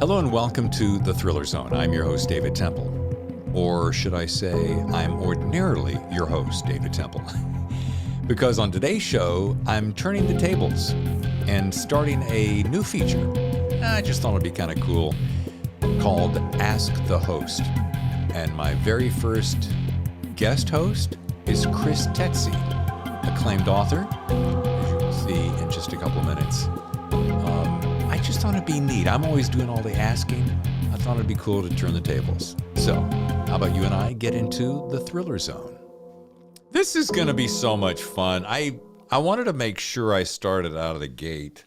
Hello and welcome to The Thriller Zone. I'm your host, David Temple. Or should I say, I'm ordinarily your host, David Temple. Because on today's show, I'm turning the tables and starting a new feature. I just thought it'd be kind of cool, called Ask the Host. And my very first guest host is Kristen Tsetsi, acclaimed author, as you will see in just a couple of minutes. I just thought it'd be neat. I'm always doing all the asking. I thought it'd be cool to turn the tables. So, how about you and I get into the Thriller Zone? This is going to be so much fun. I wanted to make sure I started out of the gate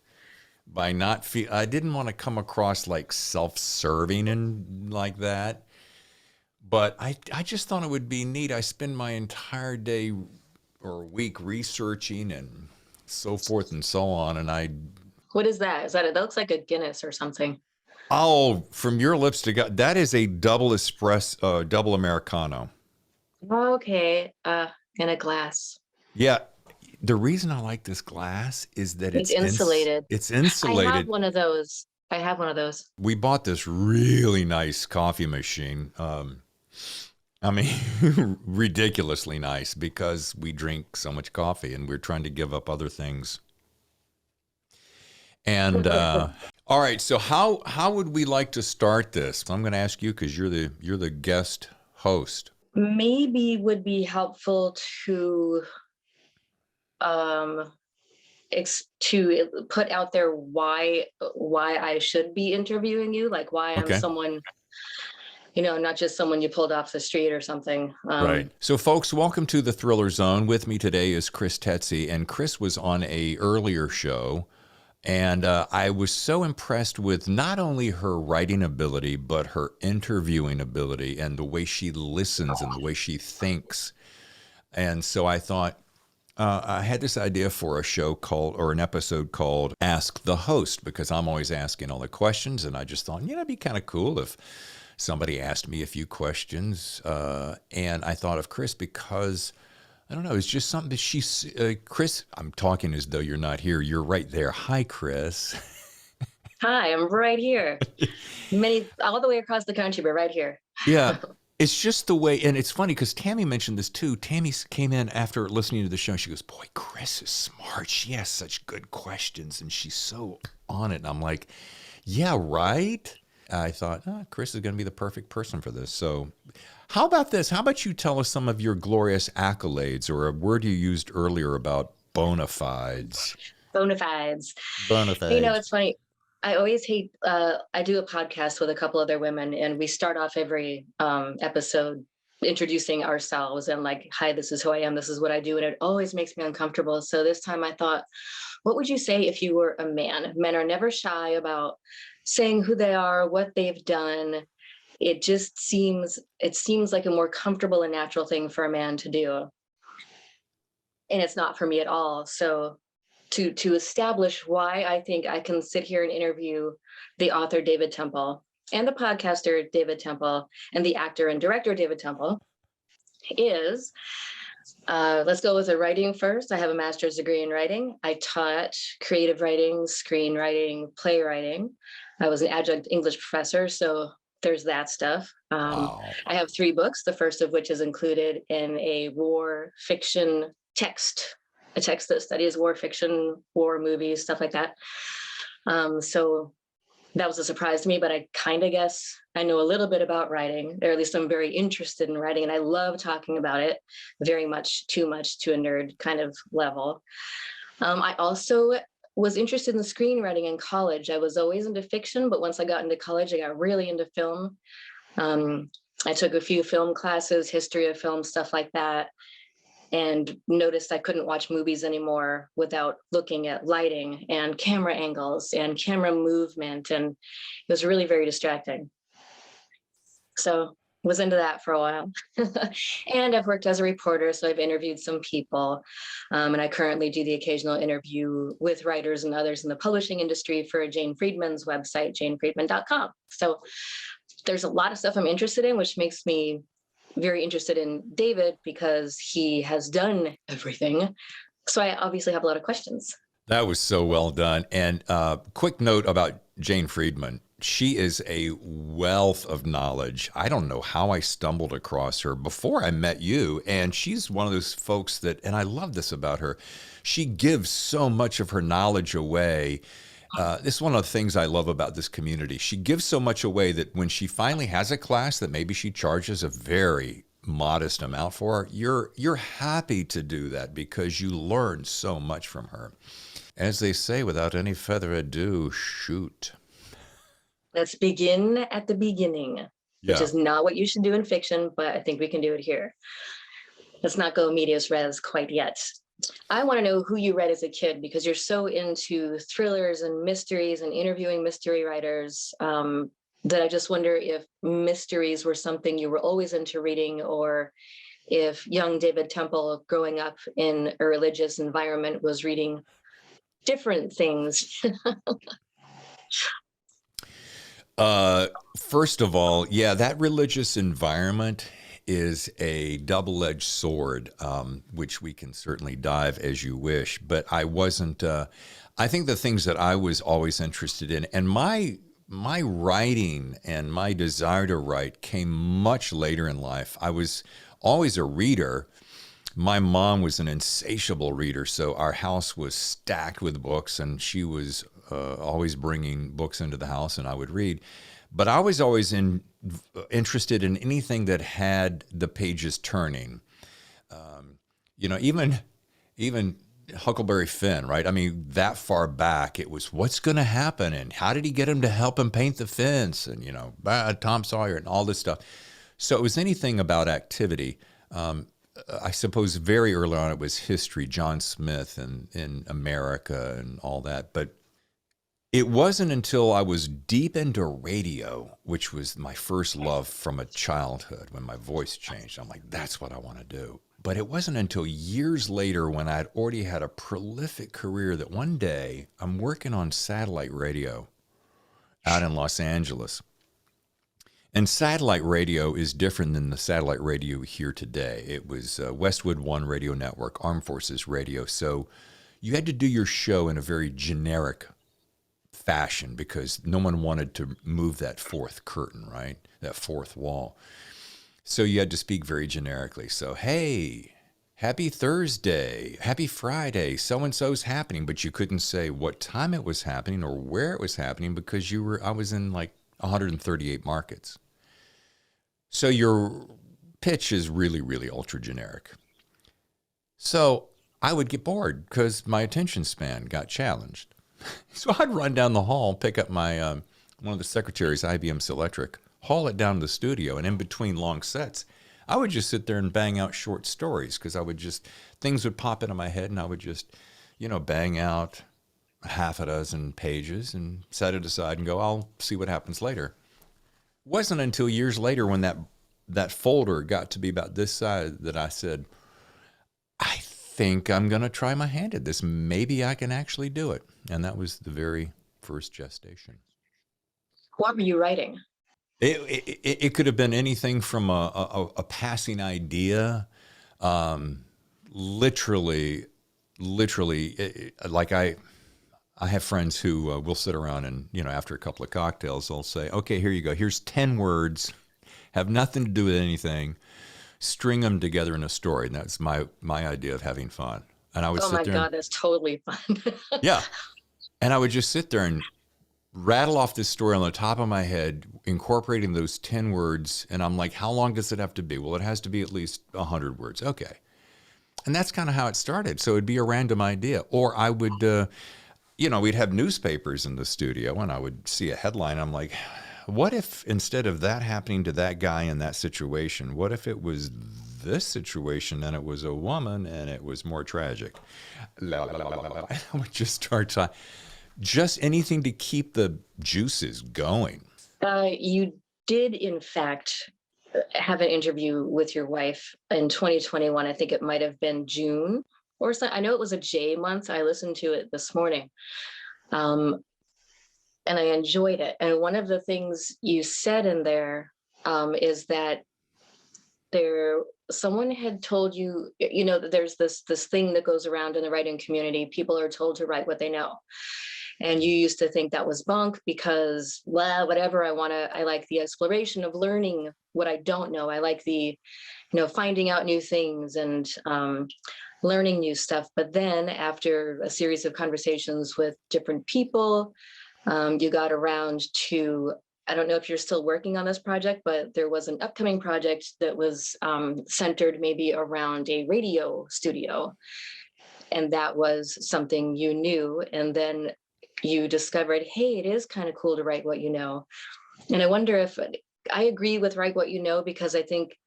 by not I didn't want to come across like self-serving and like that. But I just thought it would be neat. I spend my entire day or week researching and so forth and so on, and What is that? That looks like a Guinness or something. Oh, from your lips to God, that is a double espresso, double Americano. Okay, in a glass. Yeah, the reason I like this glass is that it's insulated. It's insulated. I have one of those. We bought this really nice coffee machine. I mean, ridiculously nice because we drink so much coffee and we're trying to give up other things. And all right, so how would we like to start this? I'm going to ask you because you're the guest host. Maybe would be helpful to put out there why I should be interviewing you, like why I'm someone, not just someone you pulled off the street or something. Right. So, folks, welcome to the Thriller Zone. With me today is Kristen Tsetsi, and Kris was on a earlier show. And I was so impressed with not only her writing ability, but her interviewing ability and the way she listens and the way she thinks. And so I thought I had this idea for a show an episode called Ask the Host, because I'm always asking all the questions. And I just thought, it'd be kind of cool if somebody asked me a few questions. And I thought of Kris because I don't know. It's just something that Kris, I'm talking as though you're not here. You're right there. Hi, Kris. Hi, I'm right here. All the way across the country, but right here. Yeah. It's just the way, and it's funny because Tammy mentioned this too. Tammy came in after listening to the show. She goes, boy, Kris is smart. She has such good questions and she's so on it. And I'm like, yeah, right? I thought, Kris is going to be the perfect person for this. So how about this? How about you tell us some of your glorious accolades, or a word you used earlier about bona fides? Bona fides. It's funny. I always hate, I do a podcast with a couple other women, and we start off every episode introducing ourselves and like, hi, this is who I am. This is what I do. And it always makes me uncomfortable. So this time I thought, what would you say if you were a man? Men are never shy about saying who they are, what they've done. It seems like a more comfortable and natural thing for a man to do. And it's not for me at all. So to establish why I think I can sit here and interview the author, David Temple, and the podcaster, David Temple, and the actor and director, David Temple, is, let's go with the writing first. I have a master's degree in writing. I taught creative writing, screenwriting, playwriting. I was an adjunct English professor, so there's that stuff. Wow. I have 3 books, the first of which is included in a war fiction text, a text that studies war fiction, war movies, stuff like that. So that was a surprise to me, but I kind of guess I know a little bit about writing, or at least I'm very interested in writing, and I love talking about it very much to a nerd kind of level. I also was interested in screenwriting in college. I was always into fiction, but once I got into college, I got really into film. I took a few film classes, history of film, stuff like that, and noticed I couldn't watch movies anymore without looking at lighting and camera angles and camera movement. And it was really very distracting. So was into that for a while. And I've worked as a reporter, so I've interviewed some people. And I currently do the occasional interview with writers and others in the publishing industry for Jane Friedman's website, janefriedman.com. So there's a lot of stuff I'm interested in, which makes me very interested in David because he has done everything. So I obviously have a lot of questions. That was so well done. And quick note about Jane Friedman. She is a wealth of knowledge. I don't know how I stumbled across her before I met you. And she's one of those folks that, and I love this about her, she gives so much of her knowledge away. This is one of the things I love about this community. She gives so much away that when she finally has a class that maybe she charges a very modest amount for, you're happy to do that because you learn so much from her. As they say, without any further ado, shoot. Let's begin at the beginning, which Yeah. is not what you should do in fiction, but I think we can do it here. Let's not go medias res quite yet. I want to know who you read as a kid, because you're so into thrillers and mysteries and interviewing mystery writers, that I just wonder if mysteries were something you were always into reading, or if young David Temple, growing up in a religious environment, was reading different things. First of all, yeah, that religious environment is a double-edged sword, which we can certainly dive as you wish. But I wasn't. I think the things that I was always interested in, and my writing and my desire to write came much later in life. I was always a reader. My mom was an insatiable reader, so our house was stacked with books, and she was always bringing books into the house, and I would read. But I was always interested in anything that had the pages turning. Even Huckleberry Finn, right? I mean, that far back, it was what's going to happen, and how did he get him to help him paint the fence, and Tom Sawyer and all this stuff. So it was anything about activity. I suppose very early on it was history, John Smith and in America and all that. But it wasn't until I was deep into radio, which was my first love from a childhood, when my voice changed. I'm like, that's what I want to do. But it wasn't until years later, when I'd already had a prolific career, that one day I'm working on satellite radio out in Los Angeles. And satellite radio is different than the satellite radio here today. It was Westwood One Radio Network, Armed Forces Radio. So you had to do your show in a very generic fashion because no one wanted to move that fourth curtain, right? That fourth wall. So you had to speak very generically. So, hey, happy Thursday, happy Friday, so-and-so's happening. But you couldn't say what time it was happening or where it was happening because I was in like 138 markets. So your pitch is really, really ultra generic. So I would get bored because my attention span got challenged. So I'd run down the hall, pick up my one of the secretaries, IBM Selectric, haul it down to the studio, and in between long sets, I would just sit there and bang out short stories because things would pop into my head, and I would just, bang out half a dozen pages and set it aside and go, I'll see what happens later. Wasn't until years later when that folder got to be about this size that I said, I think I'm going to try my hand at this. Maybe I can actually do it. And that was the very first gestation. What were you writing? It could have been anything from a passing idea, literally, like I have friends who will sit around and, after a couple of cocktails, they'll say, okay, here you go. Here's 10 words, have nothing to do with anything. String them together in a story. And that's my idea of having fun. And I would sit there. Oh my God, that's totally fun. Yeah. And I would just sit there and rattle off this story on the top of my head, incorporating those 10 words. And I'm like, how long does it have to be? Well, it has to be at least 100 words. Okay. And that's kind of how it started. So it'd be a random idea. Or I would, we'd have newspapers in the studio and I would see a headline. I'm like, what if instead of that happening to that guy in that situation, what if it was this situation and it was a woman and it was more tragic? I would just start talking. Just anything to keep the juices going. You did, in fact, have an interview with your wife in 2021. I think it might have been June or so. I know it was a J month. I listened to it this morning. And I enjoyed it. And one of the things you said in there is that someone had told you, that there's this thing that goes around in the writing community. People are told to write what they know. And you used to think that was bunk because, well, whatever, I like the exploration of learning what I don't know. I like the, finding out new things and learning new stuff. But then after a series of conversations with different people, you got around to, I don't know if you're still working on this project, but there was an upcoming project that was centered maybe around a radio studio. And that was something you knew. And then you discovered, hey, it is kind of cool to write what you know. And I wonder if I agree with write what you know, because I think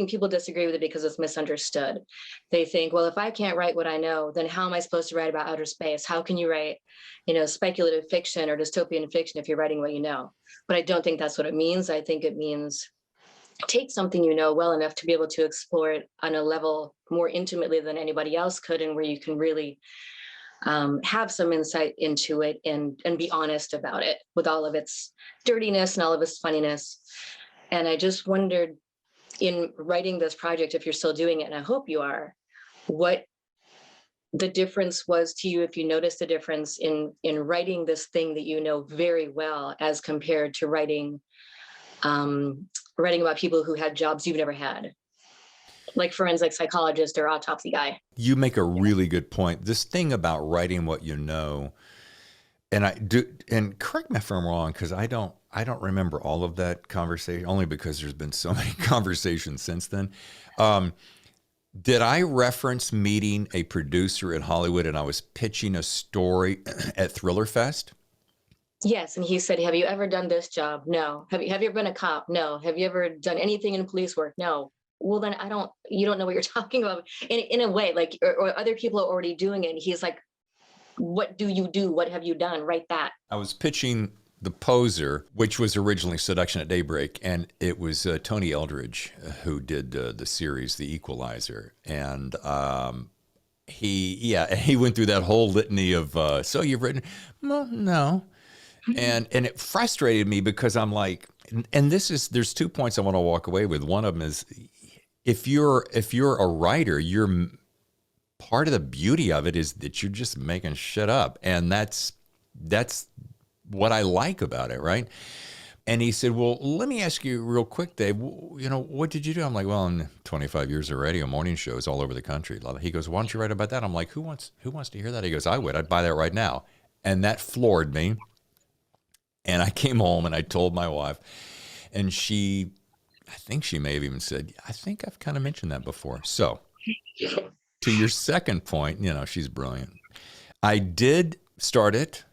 people disagree with it because it's misunderstood. They think, well, if I can't write what I know, then how am I supposed to write about outer space? How can you write, speculative fiction or dystopian fiction if you're writing what you know? But I don't think that's what it means. I think it means take something you know well enough to be able to explore it on a level more intimately than anybody else could, and where you can really have some insight into it and be honest about it with all of its dirtiness and all of its funniness. And I just wondered, in writing this project, if you're still doing it, and I hope you are, what the difference was to you, if you noticed a difference in writing this thing that you know very well as compared to writing about people who had jobs you've never had, like forensic psychologist or autopsy guy. You make a really good point. This thing about writing what you know, and I do, and correct me if I'm wrong, because I don't remember all of that conversation, only because there's been so many conversations since then. Did I reference meeting a producer in Hollywood and I was pitching a story at Thriller Fest? Yes, and he said, "Have you ever done this job? No. Have you ever been a cop? No. Have you ever done anything in police work? No." Well, then you don't know what you're talking about in a way, like, or other people are already doing it. And he's like, what do you do? What have you done? Write that. I was pitching The Poser, which was originally Seduction at Daybreak, and it was Tony Eldridge who did the series The Equalizer. And he went through that whole litany of, so you've written, well, no. And it frustrated me because I'm like, and there's 2 points I want to walk away with. One of them is, if you're a writer, part of the beauty of it is that you're just making shit up. And that's what I like about it, right? And he said, well, let me ask you real quick, Dave, what did you do? I'm like, well, in 25 years of radio, morning shows all over the country. He goes, why don't you write about that? I'm like, who wants to hear that? He goes, I would. I'd buy that right now. And that floored me. And I came home and I told my wife, and I think she may have even said, I think I've kind of mentioned that before. So to your second point, she's brilliant. I did start it,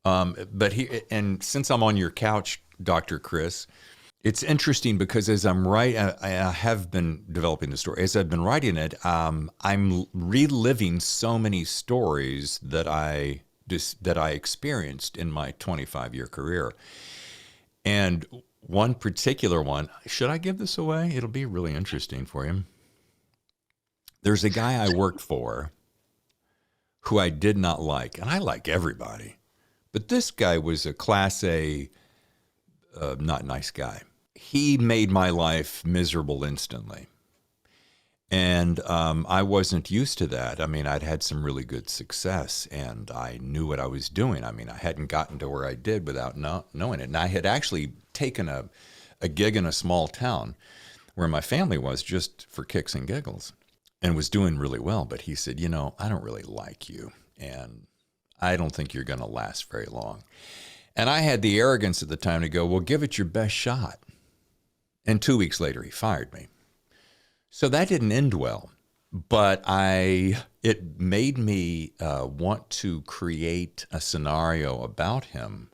and since I'm on your couch, Dr. Kris, it's interesting because as I'm writing, I have been developing the story. As I've been writing it, I'm reliving so many stories that I experienced in my 25-year career. And one particular one, should I give this away? It'll be really interesting for you. There's a guy I worked for who I did not like, and I like everybody, but this guy was a Class A, not nice guy. He made my life miserable instantly. And I wasn't used to that. I mean, I'd had some really good success, and I knew what I was doing. I mean, I hadn't gotten to where I did without knowing it. And I had actually taken a gig in a small town where my family was, just for kicks and giggles, and was doing really well. But he said, I don't really like you, and I don't think you're going to last very long. And I had the arrogance at the time to go, well, give it your best shot. And 2 weeks later, he fired me. So that didn't end well, but it made me want to create a scenario about him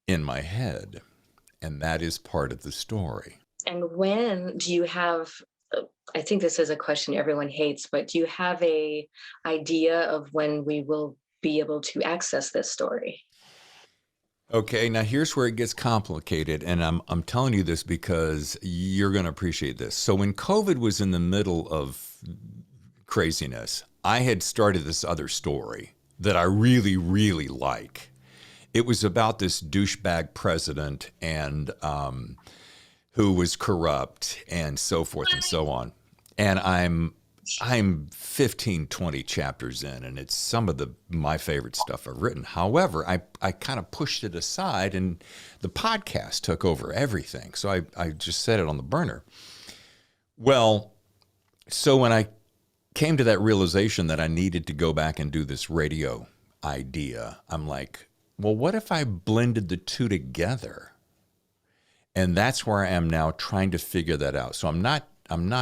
in my head, and that is part of the story. And when do you have, I think this is a question everyone hates, but do you have a idea of when we will be able to access this story? Okay, now here's where it gets complicated, and I'm telling you this because you're going to appreciate this. So when COVID was in the middle of craziness, I had started this other story that I really, really like. It was about this douchebag president and who was corrupt and so forth and so on. And I'm 15, 20 chapters in, and it's some of my favorite stuff I've written. However, I kind of pushed it aside, and the podcast took over everything. So I just set it on the burner. Well, so when I came to that realization that I needed to go back and do this radio idea, I'm like, well, what if I blended the two together? And that's where I am now, trying to figure that out. So I'm not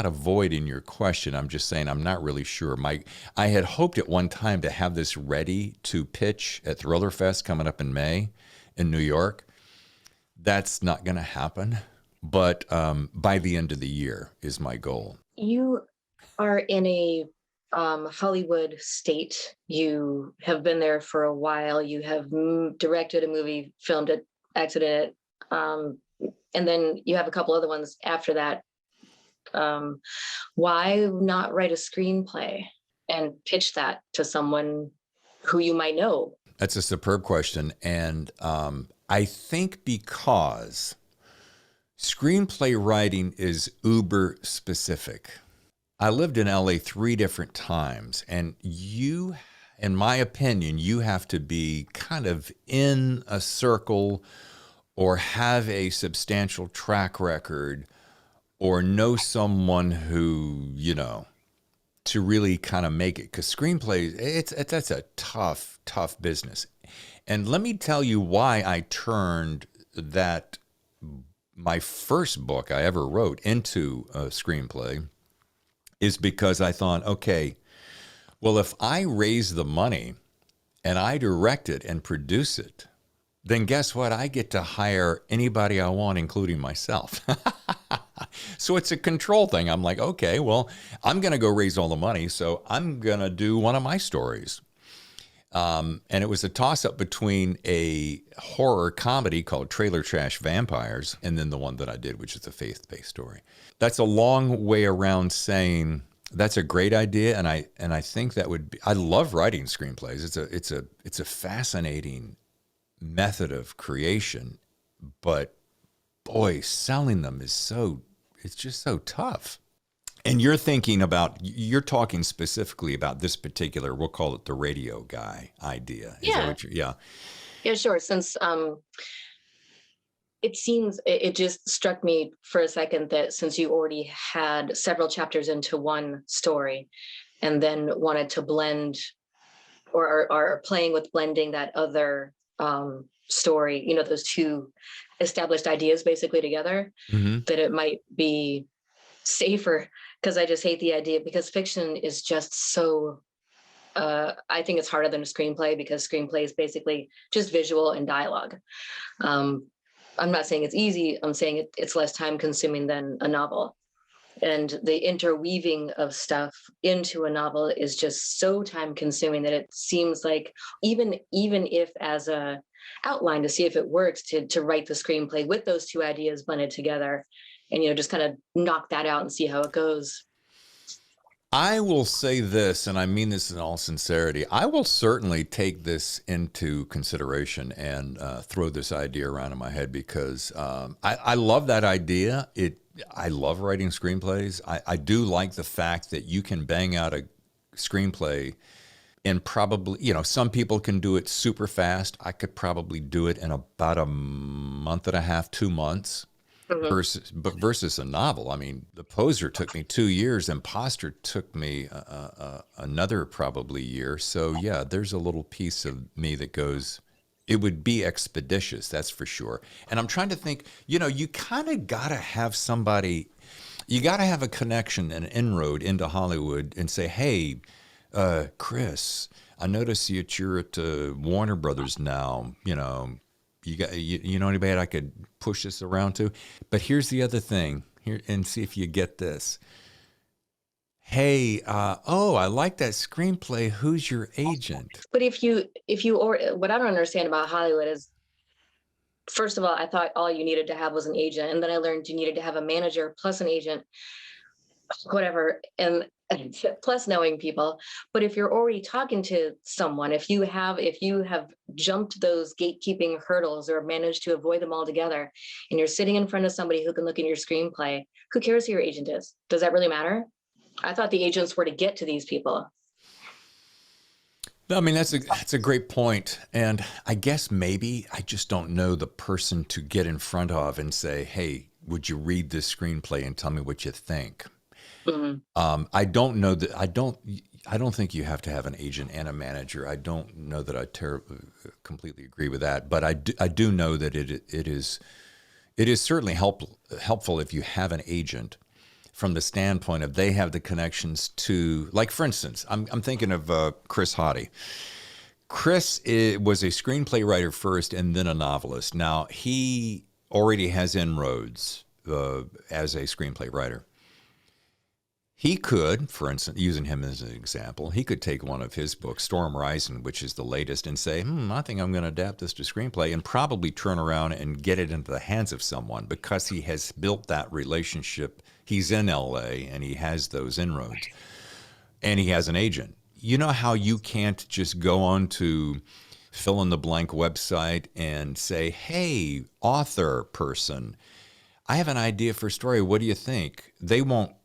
avoiding your question. I'm just saying I'm not really sure. I had hoped at one time to have this ready to pitch at Thriller Fest coming up in May in New York. That's not going to happen. But by the end of the year is my goal. You are in a Hollywood state. You have been there for a while. You have directed a movie, filmed it, acted in it, and then you have a couple other ones after that. Why not write a screenplay and pitch that to someone who you might know? That's a superb question. And I think because screenplay writing is uber specific. I lived in LA 3 different times, and you, in my opinion, you have to be kind of in a circle or have a substantial track record or know someone who, to really kind of make it. Because screenplays, that's a tough business. And let me tell you why I turned my first book I ever wrote into a screenplay is because I thought, okay, well, if I raise the money and I direct it and produce it, then guess what? I get to hire anybody I want, including myself. So it's a control thing. I'm like, okay, well, I'm going to go raise all the money, so I'm going to do one of my stories. And it was a toss-up between a horror comedy called Trailer Trash Vampires and then the one that I did, which is a faith-based story. That's a long way around saying that's a great idea, and I think that would be. I love writing screenplays. It's a fascinating method of creation, but boy, selling them it's just so tough. And you're talking specifically about this particular, we'll call it the radio guy idea. Is that what yeah. Yeah, sure. Since it just struck me for a second that since you already had several chapters into one story and then wanted to blend or are playing with blending that other story, those two established ideas basically together, that it might be safer, because I just hate the idea, because fiction is just so I think it's harder than a screenplay, because screenplay is basically just visual and dialogue. I'm not saying it's easy. I'm saying it's less time consuming than a novel. And the interweaving of stuff into a novel is just so time consuming that it seems like even if as a outline to see if it works to write the screenplay with those two ideas blended together and, just kind of knock that out and see how it goes. I will say this, and I mean this in all sincerity. I will certainly take this into consideration and throw this idea around in my head, because I love that idea. I love writing screenplays. I do like the fact that you can bang out a screenplay and probably, some people can do it super fast. I could probably do it in about a month and a half, 2 months. Versus a novel. I mean, The Poser took me 2 years. Imposter took me another probably year. So yeah, there's a little piece of me that goes, it would be expeditious, that's for sure. And I'm trying to think, you kind of got to have somebody, you got to have a connection, an inroad into Hollywood and say, hey, Kris, I notice that you're at Warner Brothers now, you know anybody I could push this around to? But here's the other thing here, and see if you get this. Hey, I like that screenplay. Who's your agent? But what I don't understand about Hollywood is, first of all, I thought all you needed to have was an agent, and then I learned you needed to have a manager plus an agent, whatever, and plus knowing people. But if you're already talking to someone, if you have jumped those gatekeeping hurdles or managed to avoid them altogether, and you're sitting in front of somebody who can look at your screenplay, who cares who your agent is? Does that really matter? I thought the agents were to get to these people. No, I mean, that's a great point. And I guess maybe I just don't know the person to get in front of and say, hey, would you read this screenplay and tell me what you think? I don't know that I don't think you have to have an agent and a manager. I don't know that I completely agree with that, but I do know that it is certainly helpful if you have an agent from the standpoint of they have the connections to, like, for instance, I'm thinking of Kris. Kris was a screenplay writer first and then a novelist. Now, he already has inroads as a screenplay writer. He could, for instance, using him as an example, he could take one of his books, Storm Rising, which is the latest, and say, I think I'm going to adapt this to screenplay, and probably turn around and get it into the hands of someone because he has built that relationship. He's in LA and he has those inroads and he has an agent. You know how you can't just go on to fill in the blank website and say, hey, author person, I have an idea for a story. What do you think? They won't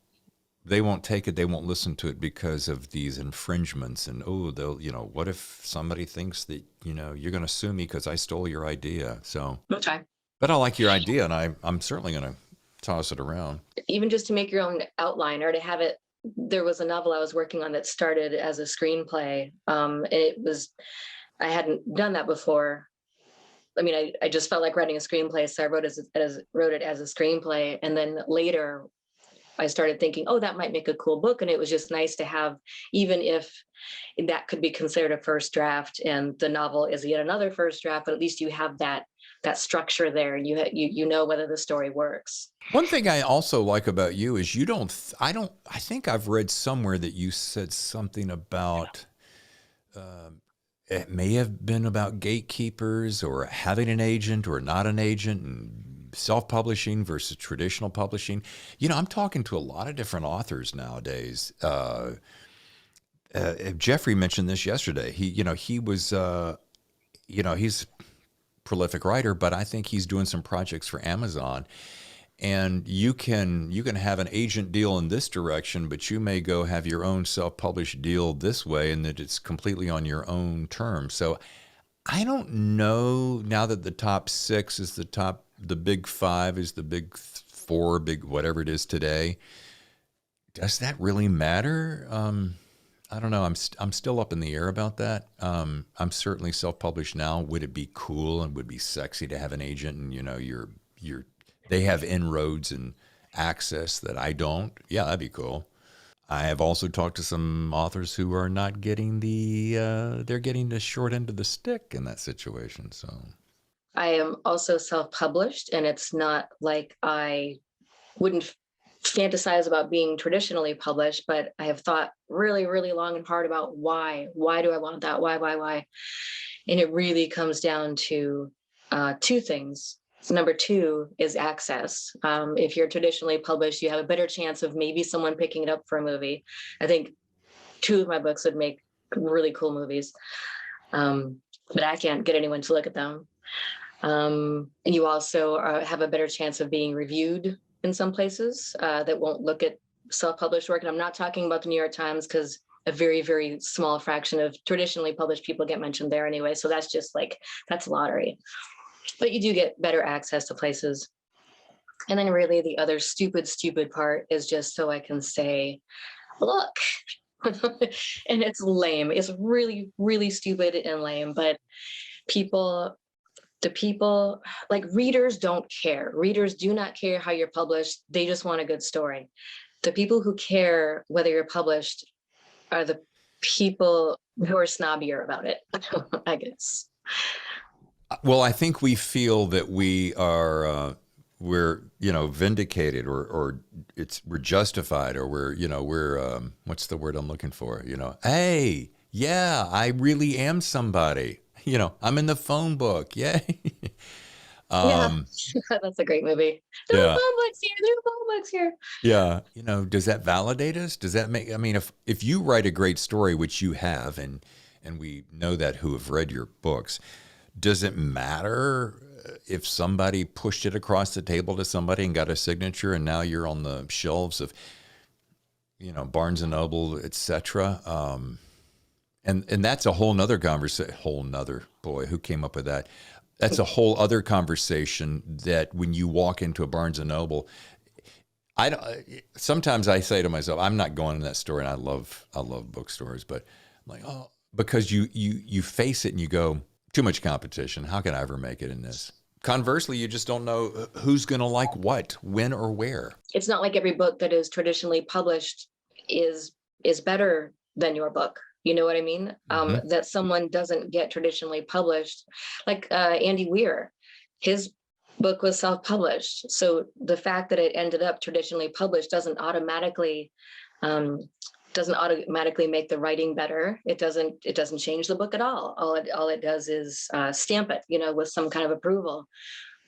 take it. They won't listen to it because of these infringements. And, they'll, what if somebody thinks that, you're going to sue me because I stole your idea? So, Okay. But I like your idea, and I'm certainly going to toss it around. Even just to make your own outline or to have it. There was a novel I was working on that started as a screenplay. And I hadn't done that before. I mean, I just felt like writing a screenplay. So I wrote it as a screenplay. And then later I started thinking, that might make a cool book. And it was just nice to have, even if that could be considered a first draft and the novel is yet another first draft, but at least you have that structure there and you know whether the story works. One thing I also like about you is I think I've read somewhere that you said something about, it may have been about gatekeepers or having an agent or not an agent, and self-publishing versus traditional publishing. I'm talking to a lot of different authors nowadays. Jeffrey mentioned this yesterday. He was, he's a prolific writer, but I think he's doing some projects for Amazon. And you can have an agent deal in this direction, but you may go have your own self-published deal this way, and that it's completely on your own terms. So I don't know now that the top 6 is the big 5 is the big 4, big whatever it is today. Does that really matter? I don't know. I'm still up in the air about that. I'm certainly self-published now. Would it be cool and would be sexy to have an agent and they have inroads and access that I don't? Yeah, that'd be cool. I have also talked to some authors who are not getting they're getting the short end of the stick in that situation. So I am also self-published, and it's not like I wouldn't fantasize about being traditionally published, but I have thought really, really long and hard about why do I want that? Why? And it really comes down to 2 things. So number 2 is access. If you're traditionally published, you have a better chance of maybe someone picking it up for a movie. I think 2 of my books would make really cool movies, but I can't get anyone to look at them. And you also have a better chance of being reviewed in some places that won't look at self-published work. And I'm not talking about the New York Times, because a very, very small fraction of traditionally published people get mentioned there anyway. So that's just that's lottery. But you do get better access to places. And then really the other stupid part is just so I can say, look, and it's lame. It's really, really stupid and lame, but the people, like, readers don't care. Readers do not care how you're published. They just want a good story. The people who care whether you're published are the people who are snobbier about it, I guess. Well, I think we feel that we're vindicated, or we're justified, or we're what's the word I'm looking for? Hey, yeah, I really am somebody. I'm in the phone book. Yay. Yeah, that's a great movie. There are phone books here. Yeah. Does that validate us? Does that make, if you write a great story, which you have, and we know that who have read your books, does it matter if somebody pushed it across the table to somebody and got a signature and now you're on the shelves of, Barnes and Noble, etc. And that's a whole nother conversation. Boy, who came up with that? That's a whole other conversation. That when you walk into a Barnes and Noble, sometimes I say to myself, I'm not going to that store, and I love bookstores, but I'm like, oh, because you face it and you go, too much competition. How can I ever make it in this? Conversely, you just don't know who's going to like what, when, or where. It's not like every book that is traditionally published is better than your book. You know what I mean? Mm-hmm. That someone doesn't get traditionally published, like Andy Weir, his book was self-published. So the fact that it ended up traditionally published doesn't automatically make the writing better. It doesn't change the book at all. All it does is stamp it, with some kind of approval.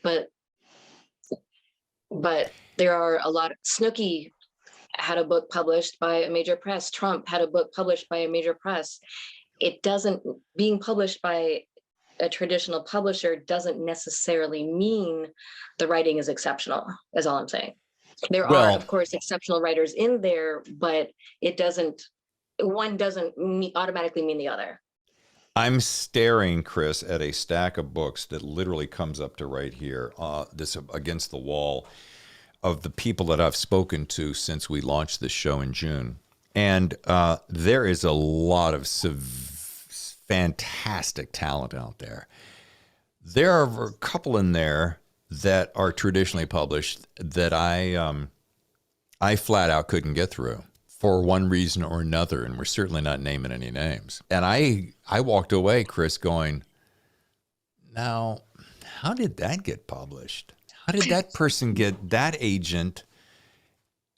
But there are a lot. Snooki had a book published by a major press. Trump had a book published by a major press. Being published by a traditional publisher doesn't necessarily mean the writing is exceptional, is all I'm saying. There are, of course, exceptional writers in there, but one doesn't automatically mean the other. I'm staring, Kris, at a stack of books that literally comes up to right here, this against the wall, of the people that I've spoken to since we launched this show in June. And there is a lot of fantastic talent out there. There are a couple in there that are traditionally published that I flat out couldn't get through for one reason or another, and we're certainly not naming any names. And I walked away, Kris, going, now, how did that get published? How did that person get that agent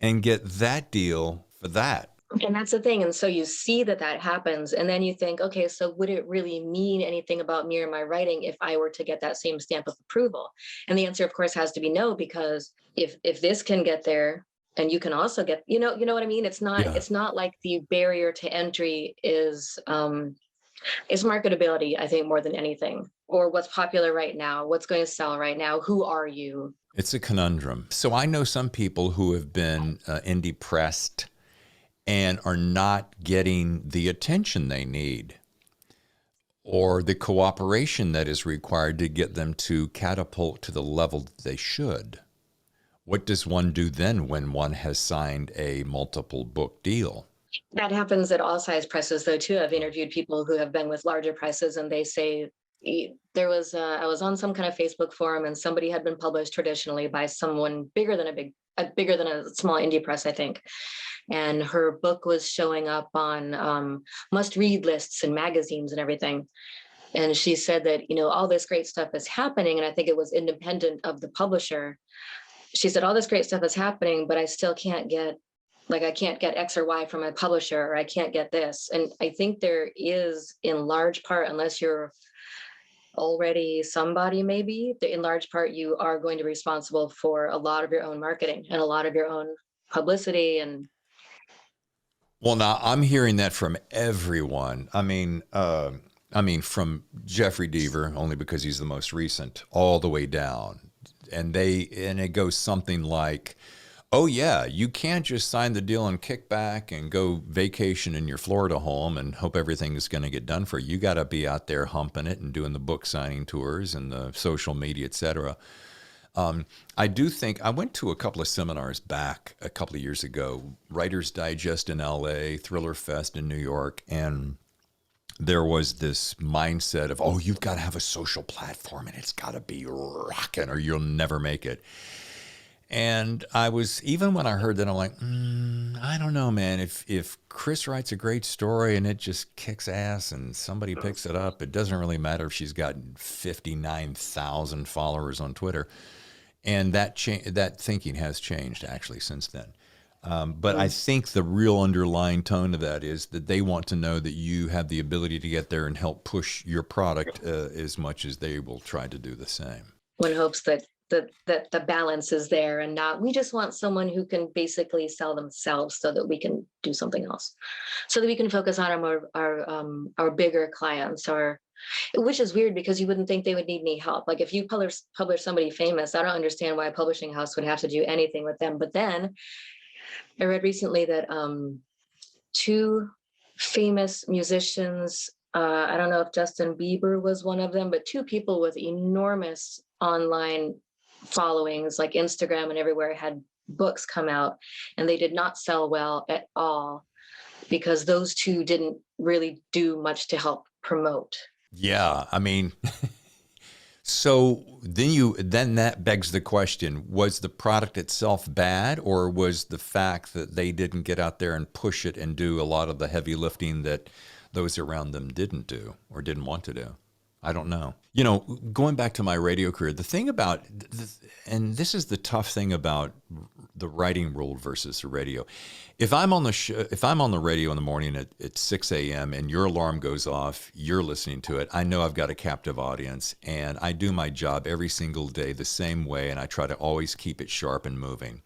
and get that deal for that? And that's the thing. And so you see that happens, and then you think, okay, so would it really mean anything about me or my writing if I were to get that same stamp of approval? And the answer, of course, has to be no, because if this can get there, and you can also get, you know what I mean? It's not like the barrier to entry is marketability, I think, more than anything, or what's popular right now, what's going to sell right now, who are you? It's a conundrum. So I know some people who have been indie pressed and are not getting the attention they need or the cooperation that is required to get them to catapult to the level that they should. What does one do then when one has signed a multiple book deal? That happens at all size presses, though, too. I've interviewed people who have been with larger presses, and they say I was on some kind of Facebook forum, and somebody had been published traditionally by someone bigger than a small indie press, I think. And her book was showing up on must-read lists and magazines and everything. And she said that, all this great stuff is happening, and I think it was independent of the publisher. She said, all this great stuff is happening, but I still can't get, I can't get X or Y from my publisher, or I can't get this. And I think there is, in large part, unless you're already somebody, maybe, in large part, you are going to be responsible for a lot of your own marketing and a lot of your own publicity. And well, now I'm hearing that from everyone. I mean, from Jeffrey Deaver, only because he's the most recent, all the way down. And it goes something like, oh yeah, you can't just sign the deal and kick back and go vacation in your Florida home and hope everything is going to get done for you. You got to be out there humping it and doing the book signing tours and the social media, et cetera. I do think I went to a couple of seminars back a couple of years ago, Writer's Digest in LA, Thriller Fest in New York, and there was this mindset of, oh, you've got to have a social platform and it's got to be rocking or you'll never make it. And even when I heard that, I'm like, I don't know, man. If Kris writes a great story and it just kicks ass and somebody picks it up, it doesn't really matter if she's got 59,000 followers on Twitter. And that thinking has changed actually since then. But I think the real underlying tone of that is that they want to know that you have the ability to get there and help push your product as much as they will try to do the same. One hopes that the balance is there, and not, we just want someone who can basically sell themselves so that we can do something else, so that we can focus on our bigger clients, which is weird because you wouldn't think they would need any help. Like if you publish somebody famous, I don't understand why a publishing house would have to do anything with them. But then I read recently that two famous musicians, I don't know if Justin Bieber was one of them, but two people with enormous online followings, like Instagram and everywhere, had books come out, and they did not sell well at all because those two didn't really do much to help promote. Yeah, I mean, so then that begs the question, was the product itself bad, or was the fact that they didn't get out there and push it and do a lot of the heavy lifting that those around them didn't do or didn't want to do? I don't know. You know, going back to my radio career, the thing about, and this is the tough thing about the writing world versus the radio. If I'm on the radio in the morning at 6 a.m. and your alarm goes off, you're listening to it, I know I've got a captive audience, and I do my job every single day the same way, and I try to always keep it sharp and moving.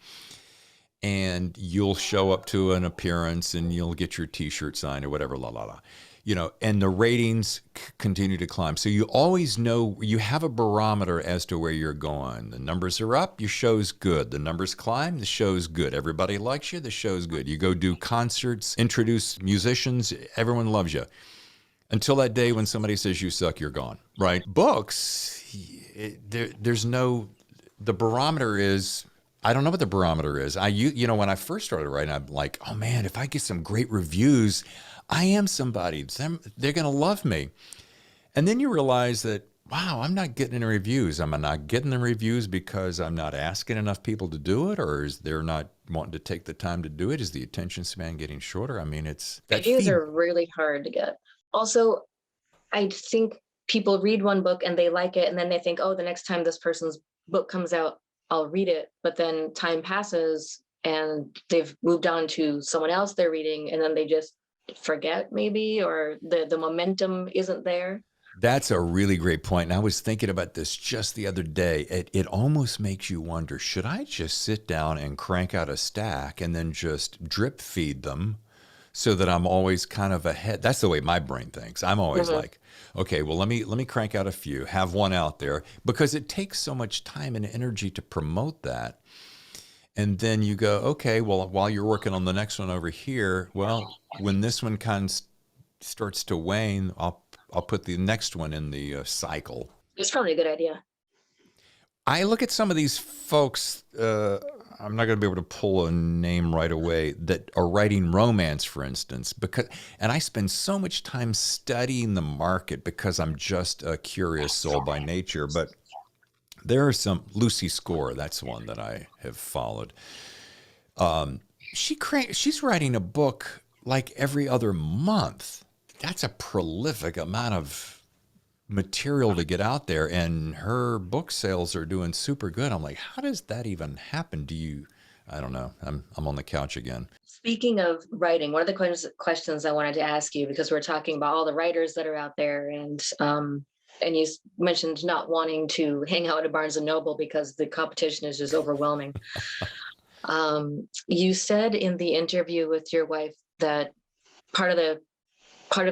And you'll show up to an appearance and you'll get your T-shirt signed or whatever, la la la. You know, and the ratings continue to climb. So you always know, you have a barometer as to where you're going. The numbers are up, your show's good. The numbers climb, the show's good. Everybody likes you, the show's good. You go do concerts, introduce musicians, everyone loves you. Until that day when somebody says you suck, you're gone, right? Books, there's no, the barometer is, I don't know what the barometer is. You know, when I first started writing, I'm like, oh man, if I get some great reviews, I am somebody. They're going to love me. And then you realize that, wow, I'm not getting any reviews. I'm not getting the reviews because I'm not asking enough people to do it, or is they're not wanting to take the time to do it? Is the attention span getting shorter? I mean, Reviews are really hard to get. Also, I think people read one book and they like it, and then they think, oh, the next time this person's book comes out, I'll read it. But then time passes and they've moved on to someone else they're reading, and then they just forget maybe, or the momentum isn't there. That's a really great point. And I was thinking about this just the other day. It almost makes you wonder, should I just sit down and crank out a stack and then just drip feed them so that I'm always kind of ahead? That's the way my brain thinks. I'm always like, okay, well, let me crank out a few, have one out there, because it takes so much time and energy to promote that. And then you go, okay, well, while you're working on the next one over here, well, when this one kind of starts to wane, I'll put the next one in the cycle. It's probably a good idea. I look at some of these folks, I'm not going to be able to pull a name right away, that are writing romance, for instance, and I spend so much time studying the market because I'm just a curious soul by nature. But there are some, Lucy Score, that's one that I have followed. She's writing a book like every other month. That's a prolific amount of material to get out there, and her book sales are doing super good. I'm like, how does that even happen? I don't know. I'm on the couch again. Speaking of writing, one of the questions I wanted to ask you, because we're talking about all the writers that are out there, and you mentioned not wanting to hang out at Barnes and Noble because the competition is just overwhelming. You said in the interview with your wife that part of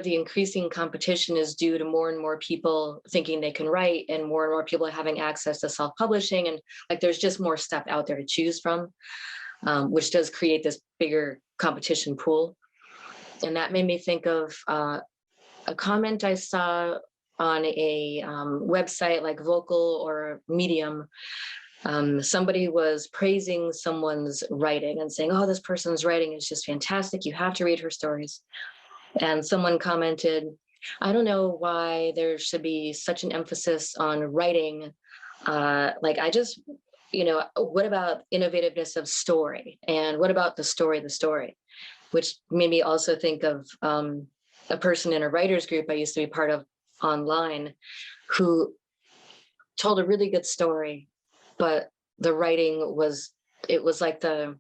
the increasing competition is due to more and more people thinking they can write, and more people having access to self-publishing, and like there's just more stuff out there to choose from, which does create this bigger competition pool. And that made me think of a comment I saw on a website like Vocal or Medium. Somebody was praising someone's writing and saying, oh, this person's writing is just fantastic. You have to read her stories. And someone commented, I don't know why there should be such an emphasis on writing. What about innovativeness of story? And what about the story? Which made me also think of a person in a writer's group I used to be part of online who told a really good story, but the writing was like the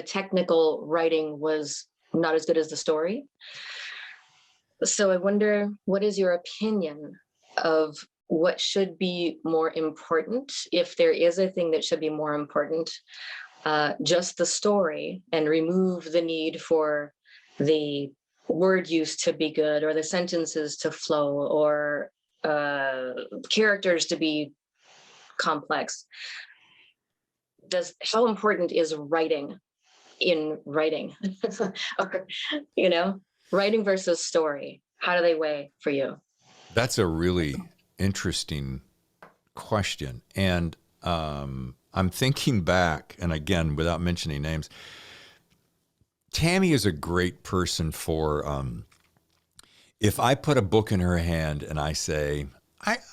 technical writing was not as good as the story. So I wonder, what is your opinion of what should be more important, if there is a thing that should be more important, just the story, and remove the need for the word use to be good, or the sentences to flow, or characters to be complex? How important is writing in writing? Or, writing versus story. How do they weigh for you? That's a really interesting question. And I'm thinking back, and again, without mentioning names, Tammy is a great person for if I put a book in her hand and I say,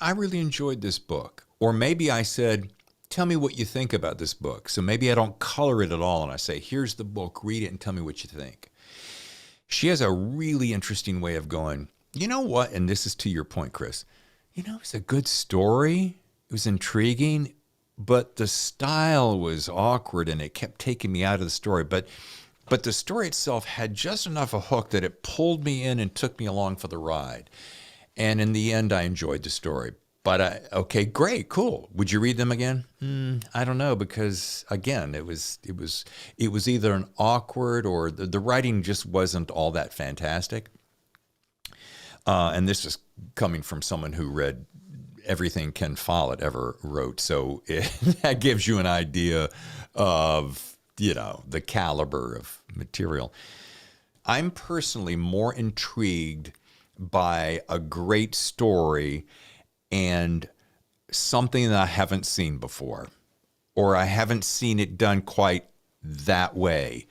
I really enjoyed this book. Or maybe I said, tell me what you think about this book. So maybe I don't color it at all and I say, here's the book, read it and tell me what you think. She has a really interesting way of going, you know what? And this is to your point, Kris. It's a good story. It was intriguing, but the style was awkward and it kept taking me out of the story. But the story itself had just enough a hook that it pulled me in and took me along for the ride. And in the end, I enjoyed the story. But okay, great, cool. Would you read them again? I don't know, because again, it was either an awkward or the writing just wasn't all that fantastic. And this is coming from someone who read everything Ken Follett ever wrote, so that gives you an idea of the caliber of material. I'm personally more intrigued by a great story and something that I haven't seen before, or I haven't seen it done quite that way.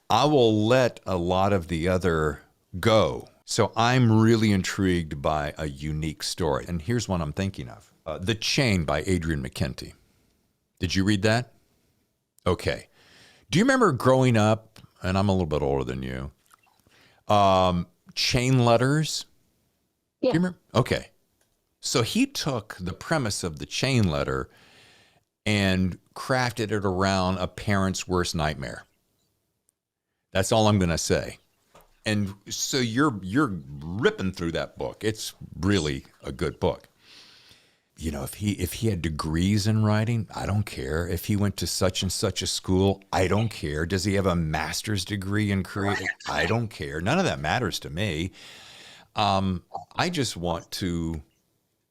I will let a lot of the other go. So I'm really intrigued by a unique story. And here's one I'm thinking of. The Chain by Adrian McKenty. Did you read that? Okay. Do you remember growing up, and I'm a little bit older than you, chain letters? Yeah. Do you remember? Okay. So he took the premise of the chain letter and crafted it around a parent's worst nightmare. That's all I'm going to say. And so you're ripping through that book. It's really a good book. If he had degrees in writing, I don't care. If he went to such and such a school, I don't care. Does he have a master's degree in creative? I don't care. None of that matters to me. I just want to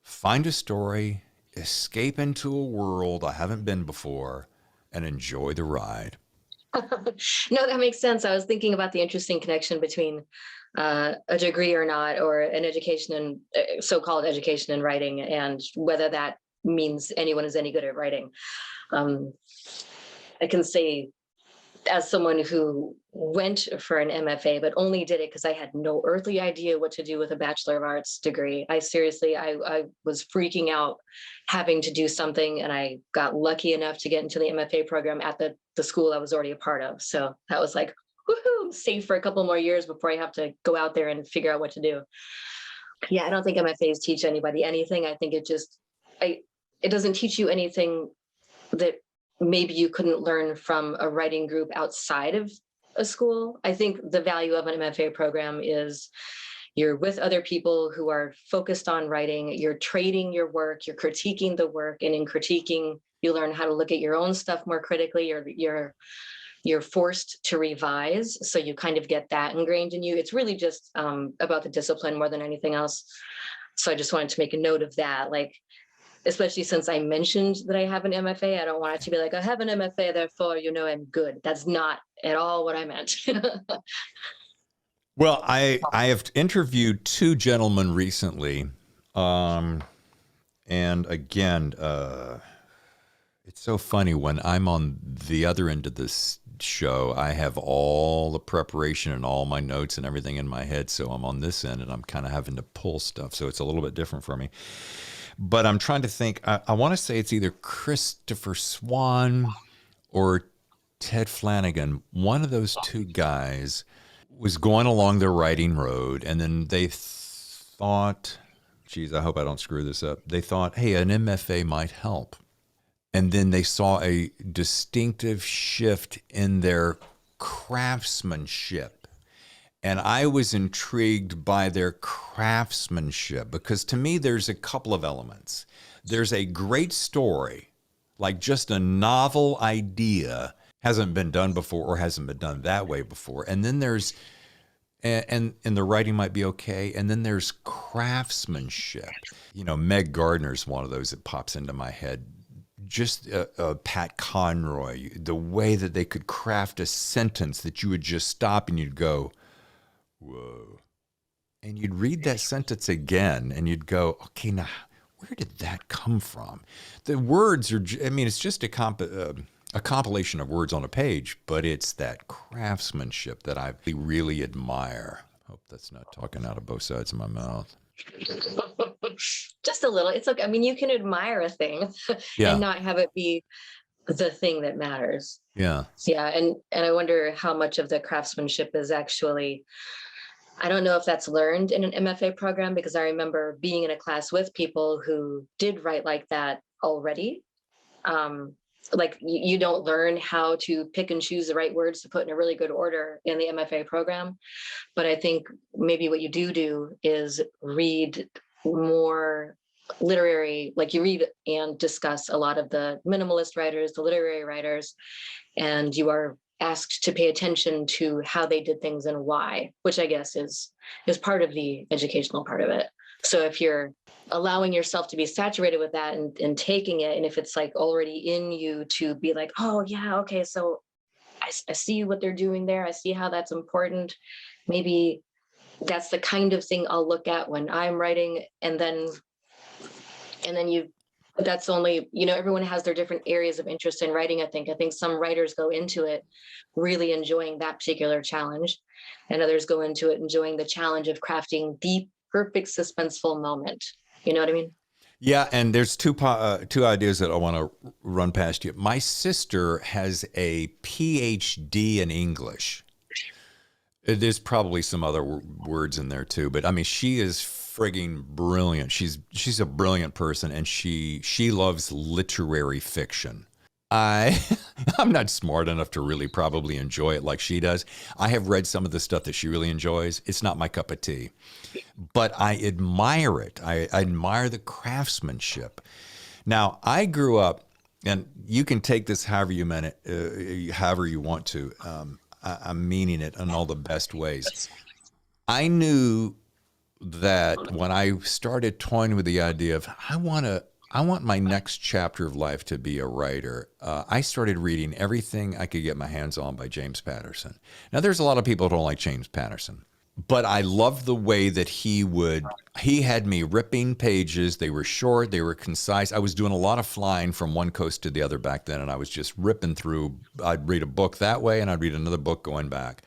find a story, escape into a world I haven't been before, and enjoy the ride. No, that makes sense. I was thinking about the interesting connection between a degree or not, or an education in so-called education in writing, and whether that means anyone is any good at writing. I can say, as someone who went for an MFA, but only did it because I had no earthly idea what to do with a Bachelor of Arts degree. I was freaking out having to do something, and I got lucky enough to get into the MFA program at the school I was already a part of. So that was like, woohoo, I'm safe for a couple more years before I have to go out there and figure out what to do. Yeah, I don't think MFAs teach anybody anything. I think it doesn't teach you anything that maybe you couldn't learn from a writing group outside of a school. I think the value of an MFA program is you're with other people who are focused on writing, you're trading your work, you're critiquing the work, and in critiquing, you learn how to look at your own stuff more critically. You're forced to revise, so you kind of get that ingrained in you. It's really just about the discipline more than anything else. So I just wanted to make a note of that, like, especially since I mentioned that I have an MFA. I don't want it to be like, I have an MFA, therefore, I'm good. That's not at all what I meant. Well, I have interviewed two gentlemen recently. And again, it's so funny when I'm on the other end of this show, I have all the preparation and all my notes and everything in my head. So I'm on this end and I'm kind of having to pull stuff. So it's a little bit different for me. But I'm trying to think, I want to say it's either Christopher Swan or Ted Flanagan. One of those two guys was going along their writing road, and then they thought, geez, I hope I don't screw this up. They thought, hey, an MFA might help. And then they saw a distinctive shift in their craftsmanship. And I was intrigued by their craftsmanship because to me, there's a couple of elements. There's a great story, like just a novel idea, hasn't been done before or hasn't been done that way before. And then there's, and the writing might be okay. And then there's craftsmanship. Meg Gardner's one of those that pops into my head. just Pat Conroy, the way that they could craft a sentence that you would just stop and you'd go, whoa. And you'd read that sentence again and you'd go, okay, now where did that come from? The words are, I mean, it's just a compilation of words on a page, but it's that craftsmanship that I really admire. Hope that's not talking out of both sides of my mouth. Just a little. It's okay. I mean, you can admire a thing Yeah. and not have it be the thing that matters. Yeah. Yeah. And I wonder how much of the craftsmanship is actually, I don't know if that's learned in an MFA program, because I remember being in a class with people who did write like that already. Like you don't learn how to pick and choose the right words to put in a really good order in the MFA program. But I think maybe what you do is read more literary, like you read and discuss a lot of the minimalist writers, the literary writers, and you are asked to pay attention to how they did things and why, which I guess is part of the educational part of it. So if you're allowing yourself to be saturated with that and taking it, and if it's like already in you to be like, oh yeah, okay, so I see what they're doing there, I see how that's important, maybe that's the kind of thing I'll look at when I'm writing, and then that's only, everyone has their different areas of interest in writing. I think some writers go into it really enjoying that particular challenge, and others go into it enjoying the challenge of crafting the perfect suspenseful moment. You know what I mean? Yeah, and there's two ideas that I want to run past you. My sister has a PhD in English. There's probably some other words in there too, but I mean, she is frigging brilliant. She's a brilliant person, and she loves literary fiction. I'm not smart enough to really probably enjoy it like she does. I have read some of the stuff that she really enjoys. It's not my cup of tea, but I admire it. I admire the craftsmanship. Now, I grew up, and you can take this however you meant it, however you want to. I'm meaning it in all the best ways. I knew that when I started toying with the idea of I want my next chapter of life to be a writer, I started reading everything I could get my hands on by James Patterson. Now, there's a lot of people who don't like James Patterson, but I loved the way that he had me ripping pages. They were short, they were concise. I was doing a lot of flying from one coast to the other back then, and I was just ripping through. I'd read a book that way, and I'd read another book going back.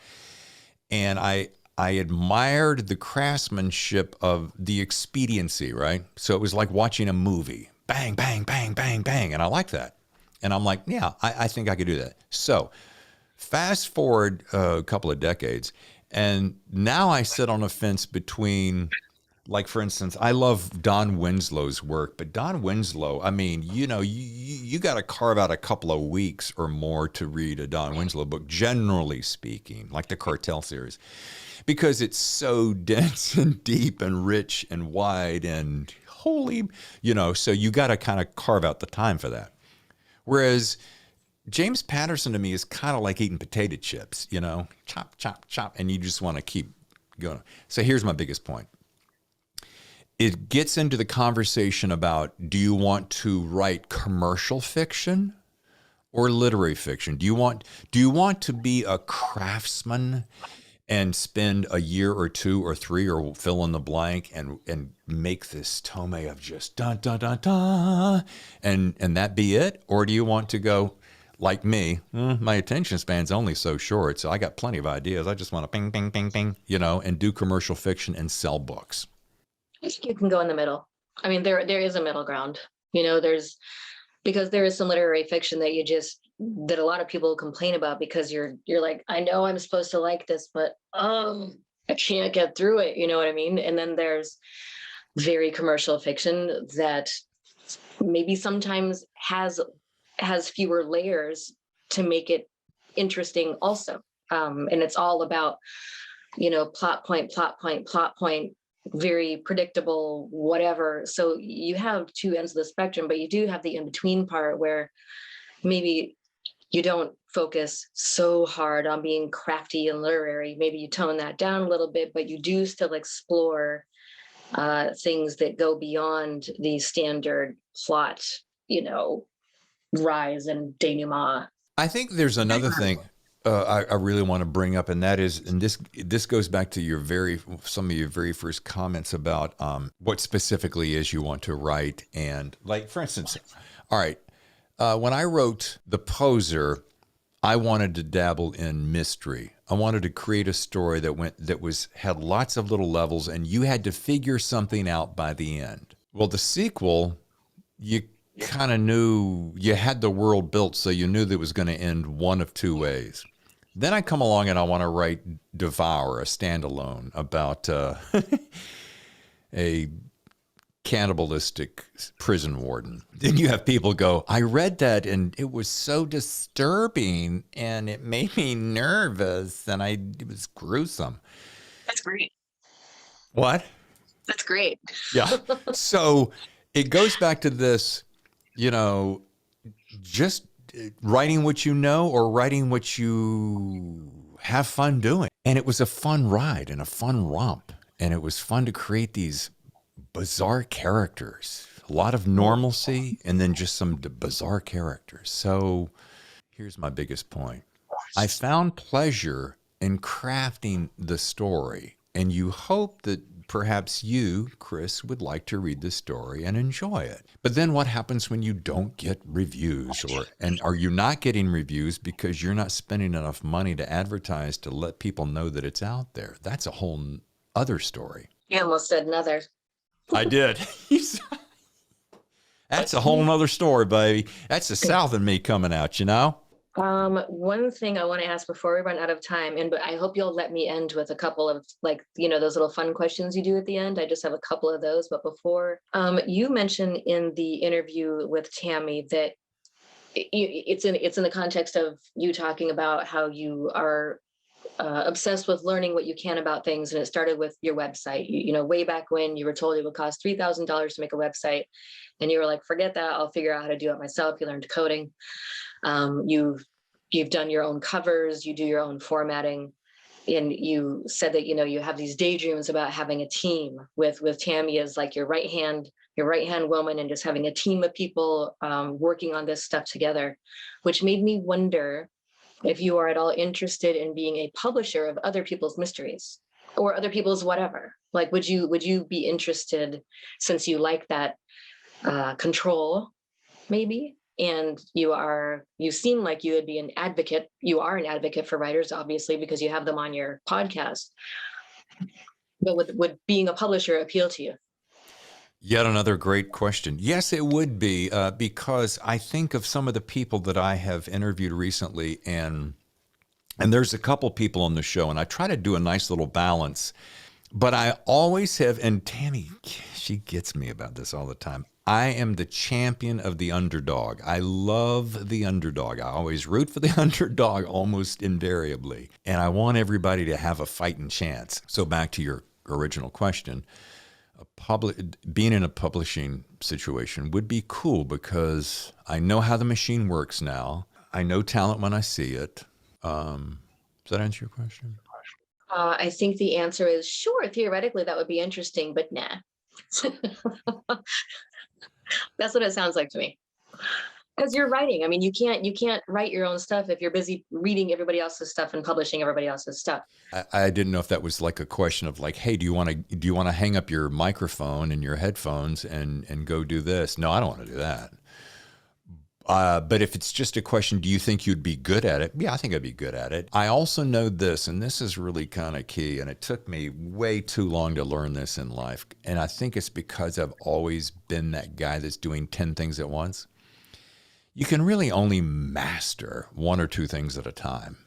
And I admired the craftsmanship of the expediency, right? So it was like watching a movie. Bang, bang, bang, bang, bang. And I like that. And I'm like, yeah, I think I could do that. So fast forward a couple of decades, and now I sit on a fence between, like, for instance, I love Don Winslow's work, but Don Winslow, I mean, you got to carve out a couple of weeks or more to read a Don Winslow book, generally speaking, like the Cartel series, because it's so dense and deep and rich and wide and holy, so you got to kind of carve out the time for that. Whereas James Patterson to me is kind of like eating potato chips, chop, chop, chop, and you just want to keep going. So here's my biggest point. It gets into the conversation about, do you want to write commercial fiction or literary fiction? Do you want to be a craftsman and spend a year or two or three or fill in the blank and make this tome of just dun dun dun dun and that be it? Or do you want to go like me? My attention span's only so short, so I got plenty of ideas. I just want to ping ping ping ping, and do commercial fiction and sell books. I think you can go in the middle. I mean, there is a middle ground. Because there is some literary fiction that a lot of people complain about, because you're like, I know I'm supposed to like this, but I can't get through it. You know what I mean? And then there's very commercial fiction that maybe sometimes has fewer layers to make it interesting also. And it's all about, plot point, very predictable, whatever. So you have two ends of the spectrum, but you do have the in-between part where maybe you don't focus so hard on being crafty and literary. Maybe you tone that down a little bit, but you do still explore things that go beyond the standard plot, rise and denouement. I think there's another thing I really want to bring up, and that is, and this goes back to some of your very first comments about what specifically is you want to write. And like, for instance, all right, when I wrote The Poser, I wanted to dabble in mystery. I wanted to create a story that had lots of little levels, and you had to figure something out by the end. Well, the sequel, you kind of knew you had the world built, so you knew that it was going to end one of two ways. Then I come along and I want to write Devour, a standalone about a cannibalistic prison warden. Then you have people go, I read that and it was so disturbing and it made me nervous and it was gruesome. That's great. What? That's great. Yeah. So it goes back to this, just writing what you know or writing what you have fun doing. And it was a fun ride and a fun romp. And it was fun to create these bizarre characters, a lot of normalcy, and then just some bizarre characters. So here's my biggest point. I found pleasure in crafting the story, and you hope that perhaps you, Kris, would like to read the story and enjoy it. But then what happens when you don't get reviews, and are you not getting reviews because you're not spending enough money to advertise to let people know that it's out there? That's a whole other story. You almost said another. I did. That's a whole nother story, baby. That's the South in me coming out, One thing I want to ask before we run out of time, but I hope you'll let me end with a couple of those little fun questions you do at the end. I just have a couple of those. But before, you mentioned in the interview with Tammy that it's in the context of you talking about how you are obsessed with learning what you can about things, and it started with your website. Way back when you were told it would cost $3,000 to make a website, and you were like, "Forget that! I'll figure out how to do it myself." You learned coding. You've done your own covers. You do your own formatting, and you said that you have these daydreams about having a team with Tammy as like your right hand woman, and just having a team of people working on this stuff together, which made me wonder if you are at all interested in being a publisher of other people's mysteries or other people's whatever. Like, would you be interested, since you like that control, maybe? And you seem like you would be an advocate. You are an advocate for writers, obviously, because you have them on your podcast. But would being a publisher appeal to you? Yet another great question. Yes, it would be, because I think of some of the people that I have interviewed recently, and there's a couple people on the show, and I try to do a nice little balance, but I always have, and Tammy, she gets me about this all the time. I am the champion of the underdog. I love the underdog. I always root for the underdog almost invariably, and I want everybody to have a fighting chance. So back to your original question. Being in a publishing situation would be cool because I know how the machine works now. I know talent when I see it. Does that answer your question? I think the answer is sure. Theoretically, that would be interesting, but nah. That's what it sounds like to me. Because you're writing. I mean, you can't write your own stuff if you're busy reading everybody else's stuff and publishing everybody else's stuff. I didn't know if that was like a question of like, hey, do you want to hang up your microphone and your headphones and go do this? No, I don't want to do that. But if it's just a question, do you think you'd be good at it? Yeah, I think I'd be good at it. I also know this, and this is really kind of key, and it took me way too long to learn this in life. And I think it's because I've always been that guy that's doing 10 things at once. You can really only master one or two things at a time.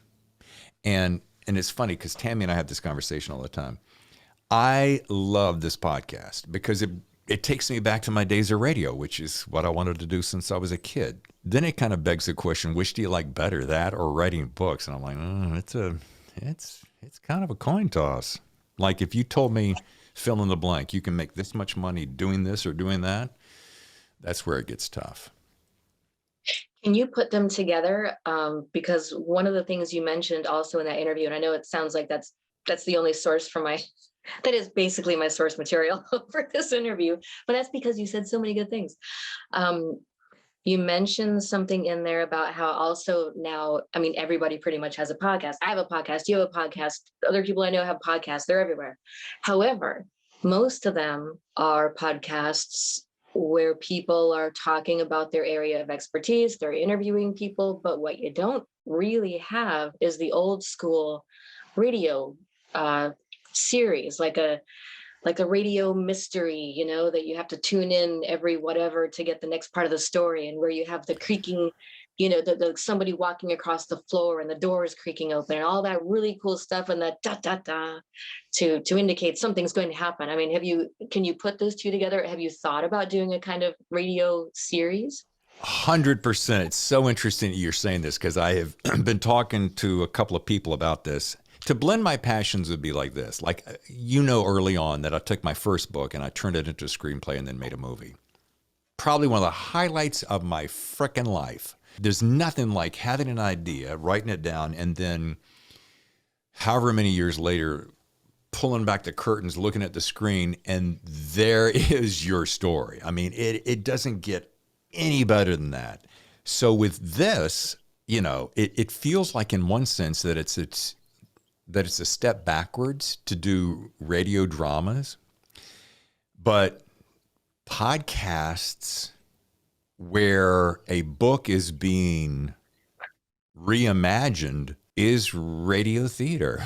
And it's funny because Tammy and I have this conversation all the time. I love this podcast because it takes me back to my days of radio, which is what I wanted to do since I was a kid. Then it kind of begs the question, which do you like better, that or writing books? And I'm like, it's kind of a coin toss. Like if you told me, fill in the blank, you can make this much money doing this or doing that, that's where it gets tough. Can you put them together? Because one of the things you mentioned also in that interview, and I know it sounds like that's the only source for that is basically my source material for this interview, but that's because you said so many good things. You mentioned something in there about how also now, I mean, everybody pretty much has a podcast. I have a podcast, you have a podcast, other people I know have podcasts, they're everywhere. However, most of them are podcasts where people are talking about their area of expertise, they're interviewing people, but what you don't really have is the old school radio series, like a radio mystery, you know, that you have to tune in every whatever to get the next part of the story, and where you have the creaking, you know, the somebody walking across the floor and the doors creaking open and all that really cool stuff, and that da da da to indicate something's going to happen. I mean, can you put those two together? Have you thought about doing a kind of radio series? 100%. It's so interesting that you're saying this, because I have been talking to a couple of people about this. To blend my passions would be like this. Like, you know, early on that I took my first book and I turned it into a screenplay and then made a movie. Probably one of the highlights of my frickin' life. There's nothing like having an idea, writing it down, and then however many years later, pulling back the curtains, looking at the screen, and there is your story. I mean, it doesn't get any better than that. So with this, you know, it feels like in one sense that it's a step backwards to do radio dramas, but podcasts where a book is being reimagined is radio theater.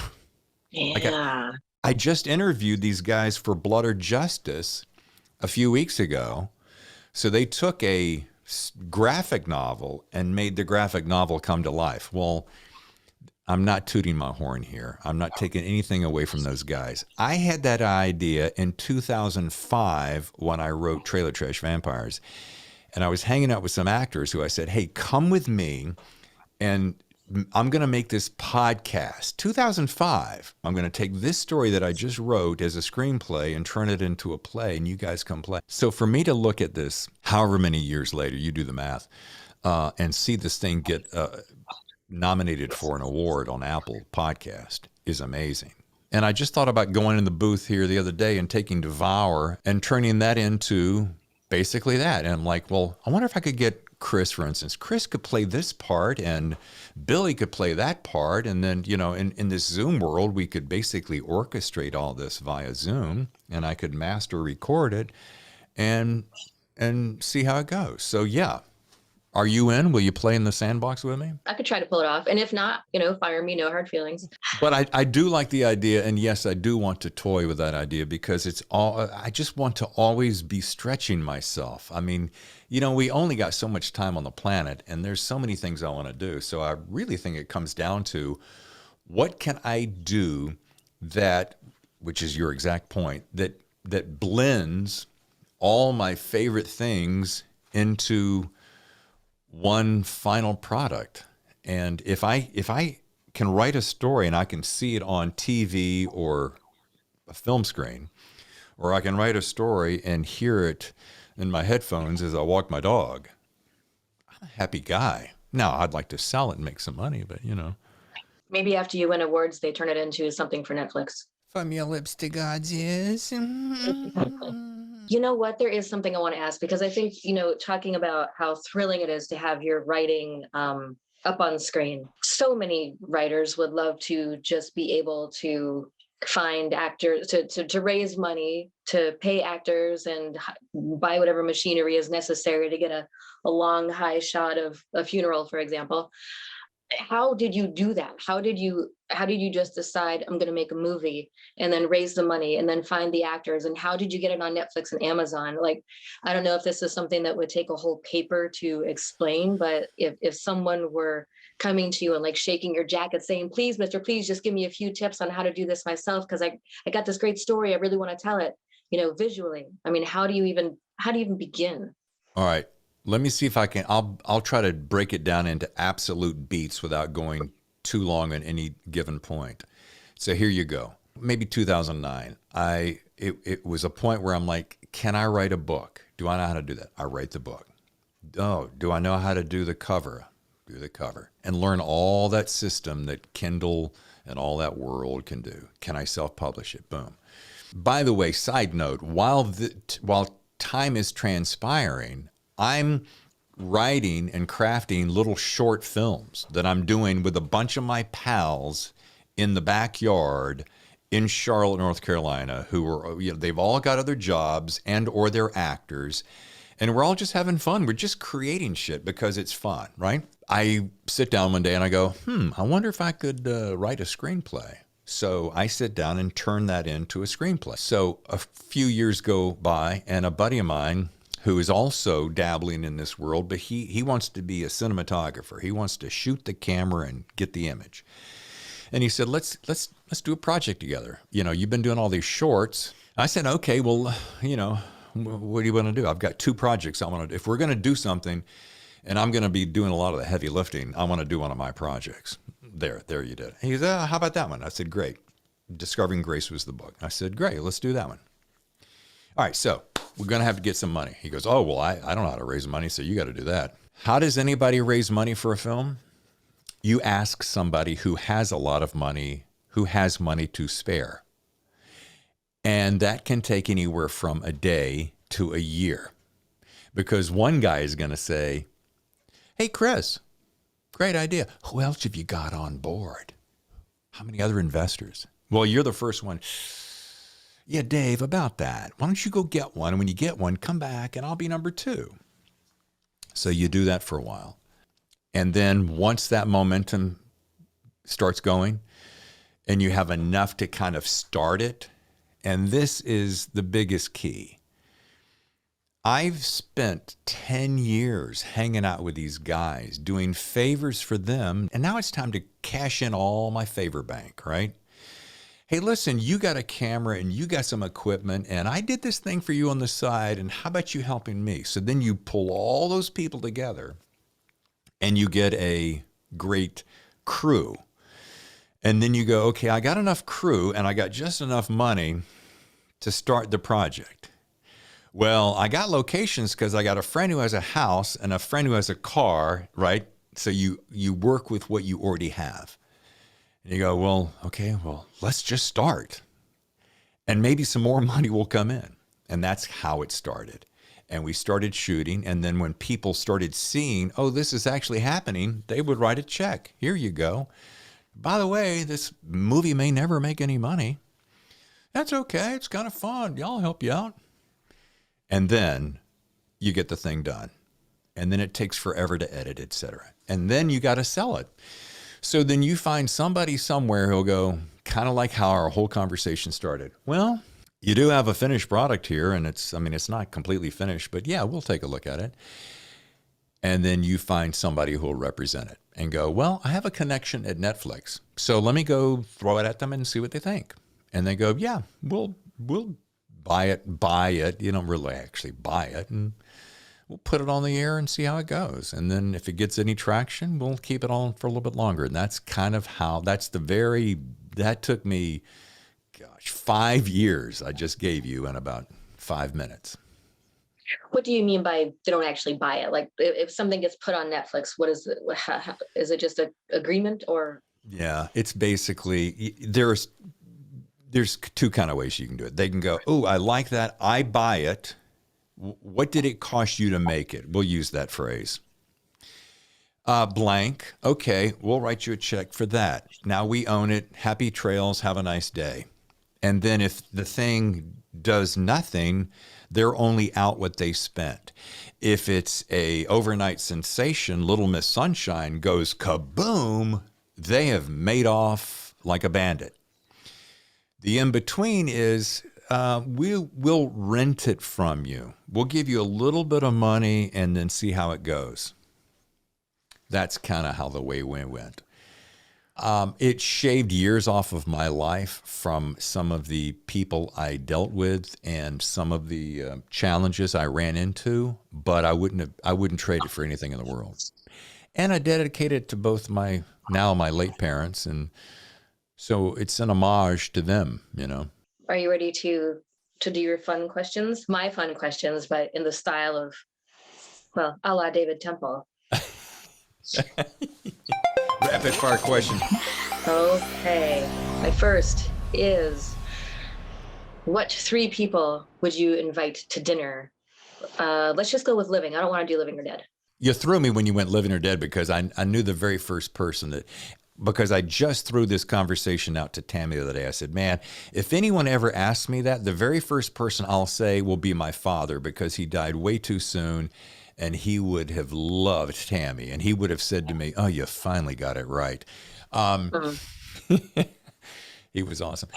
Yeah. Like I just interviewed these guys for Blood or Justice a few weeks ago. So they took a graphic novel and made the graphic novel come to life. Well, I'm not tooting my horn here. I'm not taking anything away from those guys. I had that idea in 2005 when I wrote Trailer Trash Vampires. And I was hanging out with some actors who I said, hey, come with me and I'm going to make this podcast. 2005, I'm going to take this story that I just wrote as a screenplay and turn it into a play, and you guys come play. So for me to look at this, however many years later, you do the math, and see this thing get nominated for an award on Apple Podcast is amazing. And I just thought about going in the booth here the other day and taking Devour and turning that into basically that. And I'm like, well, I wonder if I could get Kris, for instance. Kris could play this part and Billy could play that part. And then, you know, in this Zoom world, we could basically orchestrate all this via Zoom, and I could master record it and see how it goes. So yeah. Are you in? Will you play in the sandbox with me? I could try to pull it off. And if not, you know, fire me, no hard feelings. But I do like the idea. And yes, I do want to toy with that idea, because it's all, I just want to always be stretching myself. I mean, you know, we only got so much time on the planet, and there's so many things I want to do. So I really think it comes down to what can I do that, which is your exact point, that blends all my favorite things into one final product. And if I can write a story and I can see it on TV or a film screen, or I can write a story and hear it in my headphones as I walk my dog, I'm a happy guy. Now, I'd like to sell it and make some money, but you know. Maybe after you win awards, they turn it into something for Netflix. From your lips to God's ears. You know what? There is something I want to ask, because I think, you know, talking about how thrilling it is to have your writing up on screen. So many writers would love to just be able to find actors, to raise money, to pay actors and buy whatever machinery is necessary to get a long, high shot of a funeral, for example. How did you do that? How did you just decide I'm going to make a movie and then raise the money and then find the actors? And how did you get it on Netflix and Amazon? Like, I don't know if this is something that would take a whole paper to explain, but if someone were coming to you and like shaking your jacket saying, please, Mr. Please just give me a few tips on how to do this myself, because I got this great story, I really want to tell it, you know, visually. I mean, how do you even begin? All right. Let me see if I can. I'll try to break it down into absolute beats without going too long on any given point. So here you go. Maybe 2009. It was a point where I'm like, can I write a book? Do I know how to do that? I write the book. Oh, do I know how to do the cover? Do the cover. And learn all that system that Kindle and all that world can do. Can I self-publish it? Boom. By the way, side note, while time is transpiring, I'm writing and crafting little short films that I'm doing with a bunch of my pals in the backyard in Charlotte, North Carolina, who are, they've all got other jobs and or they're actors. And we're all just having fun. We're just creating shit because it's fun, right? I sit down one day and I go, I wonder if I could write a screenplay. So I sit down and turn that into a screenplay. So a few years go by and a buddy of mine who is also dabbling in this world, but he wants to be a cinematographer. He wants to shoot the camera and get the image. And he said, let's do a project together. You've been doing all these shorts. I said, okay, well, what do you want to do? I've got 2 projects I want to do. If we're going to do something and I'm going to be doing a lot of the heavy lifting, I want to do one of my projects. There you did. He said, how about that one? I said, great. Discovering Grace was the book. I said, great, let's do that one. All right, so we're going to have to get some money. He goes, oh, well, I don't know how to raise money, so you got to do that. How does anybody raise money for a film? You ask somebody who has a lot of money, who has money to spare. And that can take anywhere from a day to a year. Because one guy is going to say, hey, Kris, great idea. Who else have you got on board? How many other investors? Well, you're the first one. Yeah, Dave, about that. Why don't you go get one? And when you get one, come back and I'll be number 2. So you do that for a while. And then once that momentum starts going and you have enough to kind of start it, and this is the biggest key. I've spent 10 years hanging out with these guys, doing favors for them, and now it's time to cash in all my favor bank, right? Hey, listen, you got a camera and you got some equipment, and I did this thing for you on the side, and how about you helping me? So then you pull all those people together, and you get a great crew. And then you go, okay, I got enough crew and I got just enough money to start the project. Well, I got locations because I got a friend who has a house and a friend who has a car, right? So you work with what you already have. And you go, well, okay, well, let's just start. And maybe some more money will come in. And that's how it started. And we started shooting. And then when people started seeing, oh, this is actually happening, they would write a check. Here you go. By the way, this movie may never make any money. That's okay. It's kind of fun. I'll help you out. And then you get the thing done. And then it takes forever to edit, etc. And then you got to sell it. So then you find somebody somewhere who'll go, kind of like how our whole conversation started. Well, you do have a finished product here, and it's not completely finished, but yeah, we'll take a look at it. And then you find somebody who will represent it and go, well, I have a connection at Netflix, so let me go throw it at them and see what they think. And they go, yeah, we'll buy it. You don't really actually buy it, and we'll put it on the air and see how it goes. And then if it gets any traction, we'll keep it on for a little bit longer. And that's kind of how, that took me, 5 years I just gave you in about 5 minutes. What do you mean by they don't actually buy it? Like if something gets put on Netflix, what is it? Is it just an agreement or? Yeah, it's basically, there's 2 kind of ways you can do it. They can go, oh, I like that. I buy it. What did it cost you to make it? We'll use that phrase. Blank. Okay, we'll write you a check for that. Now we own it. Happy trails. Have a nice day. And then if the thing does nothing, they're only out what they spent. If it's a overnight sensation, Little Miss Sunshine goes kaboom, they have made off like a bandit. The in-between is we'll rent it from you. We'll give you a little bit of money and then see how it goes. That's kind of how the way we went. It shaved years off of my life from some of the people I dealt with and some of the challenges I ran into, but I wouldn't trade it for anything in the world. And I dedicate it to both my late parents, and so it's an homage to them, Are you ready to do your fun questions? My fun questions, but in the style of, well, a la David Temple. Rapid fire question. Okay. My first is, what 3 people would you invite to dinner? Let's just go with living. I don't want to do living or dead. You threw me when you went living or dead because I knew the very first person that, because I just threw this conversation out to Tammy the other day. I said, man, if anyone ever asks me that, the very first person I'll say will be my father, because he died way too soon and he would have loved Tammy. And he would have said to me, oh, you finally got it right. Mhm. He was awesome.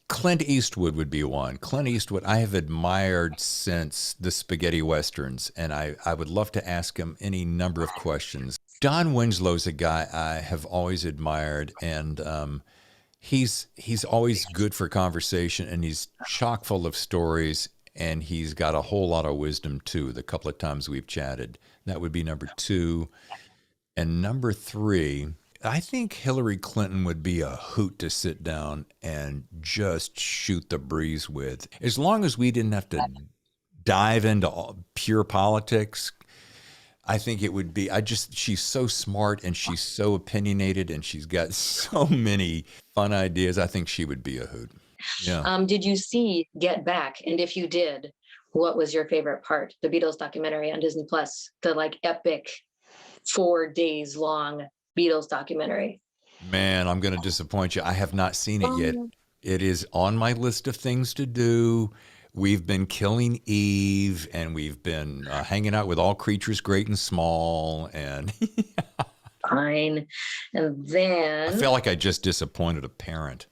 Clint Eastwood would be one. Clint Eastwood, I have admired since the spaghetti westerns, and I would love to ask him any number of questions. Don Winslow's a guy I have always admired, and he's always good for conversation, and he's chock full of stories, and he's got a whole lot of wisdom too. The couple of times we've chatted, that would be number two. And number three, I think Hillary Clinton would be a hoot to sit down and just shoot the breeze with. As long as we didn't have to dive into pure politics, I think it would be, she's so smart and she's so opinionated and she's got so many fun ideas. I think she would be a hoot. Yeah. Did you see Get Back? And if you did, what was your favorite part? The Beatles documentary on Disney Plus, the like epic 4 days long Beatles documentary. Man, I'm going to disappoint you. I have not seen it yet. It is on my list of things to do. We've been killing Eve, and we've been hanging out with all creatures great and small. And Fine. And then I feel like I just disappointed a parent.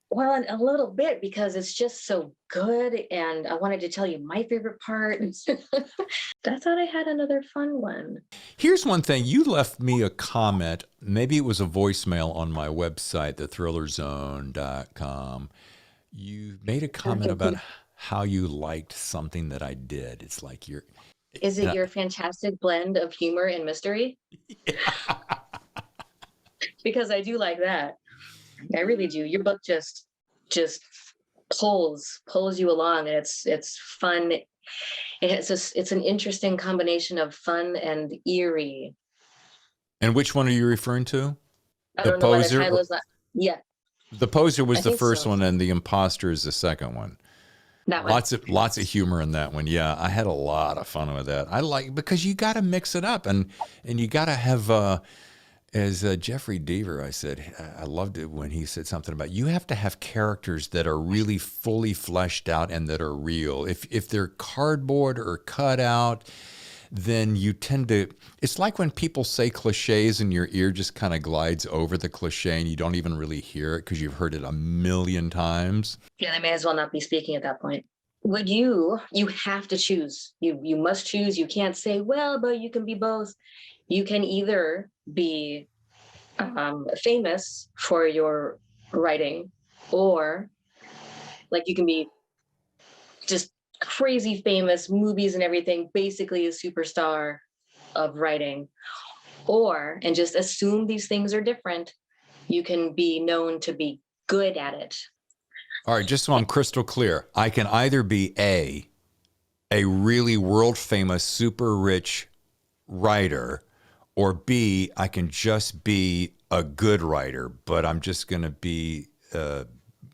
well, a little bit, because it's just so good. And I wanted to tell you my favorite part. I thought I had another fun one. Here's one thing. You left me a comment. Maybe it was a voicemail on my website, thethrillerzone.com. You made a comment about how you liked something that I did. It's like Is it your fantastic blend of humor and mystery? Yeah. Because I do like that. I really do. Your book just pulls you along. It's fun. It's an interesting combination of fun and eerie. And which one are you referring to? I The don't know why the Poser? title is not. Yeah, The Poser was I the think first so. one, and The Imposter is the second one. that one. Lots of humor in that one. Yeah, I had a lot of fun with that. I like, because you got to mix it up, and you got to have. As Jeffrey Deaver, I said, I loved it when he said something about you have to have characters that are really fully fleshed out and that are real. If they're cardboard or cut out, then you tend to, it's like when people say cliches and your ear just kind of glides over the cliche and you don't even really hear it because you've heard it a million times. Yeah, they may as well not be speaking at that point. Would you have to choose. You must choose. You can't say, well, but you can be both. You can either be famous for your writing, or like you can be just crazy famous, movies and everything, basically a superstar of writing, or, and just assume these things are different, you can be known to be good at it. All right, just so I'm crystal clear, I can either be a really world famous, super rich writer, or B, I can just be a good writer, but I'm just going to be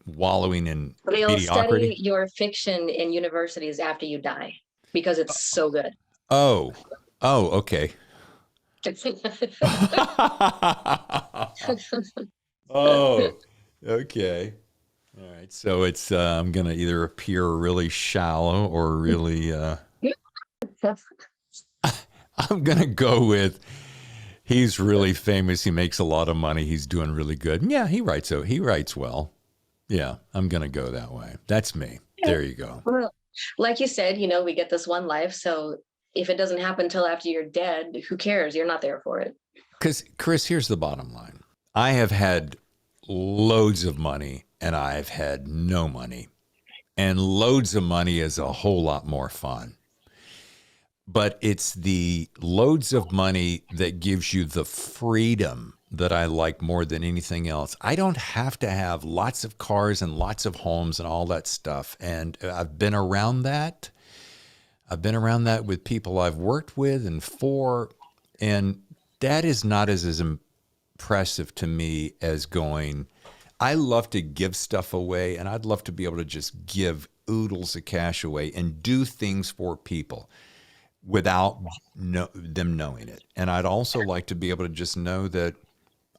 wallowing in They'll mediocrity. study your fiction in universities after you die because it's so good. Oh, okay. Oh, okay. All right. So it's I'm going to either appear really shallow or really. I'm going to go with. He's really famous. He makes a lot of money. He's doing really good. And yeah, he writes well. Yeah, I'm going to go that way. That's me. There you go. Well, like you said, we get this one life. So if it doesn't happen until after you're dead, who cares? You're not there for it. Because, Kris, here's the bottom line. I have had loads of money and I've had no money. And loads of money is a whole lot more fun. But it's the loads of money that gives you the freedom that I like more than anything else. I don't have to have lots of cars and lots of homes and all that stuff. And I've been around that. I've been around that with people I've worked with and for. And that is not as impressive to me as going, I love to give stuff away, and I'd love to be able to just give oodles of cash away and do things for people. without them knowing it. And I'd also like to be able to just know that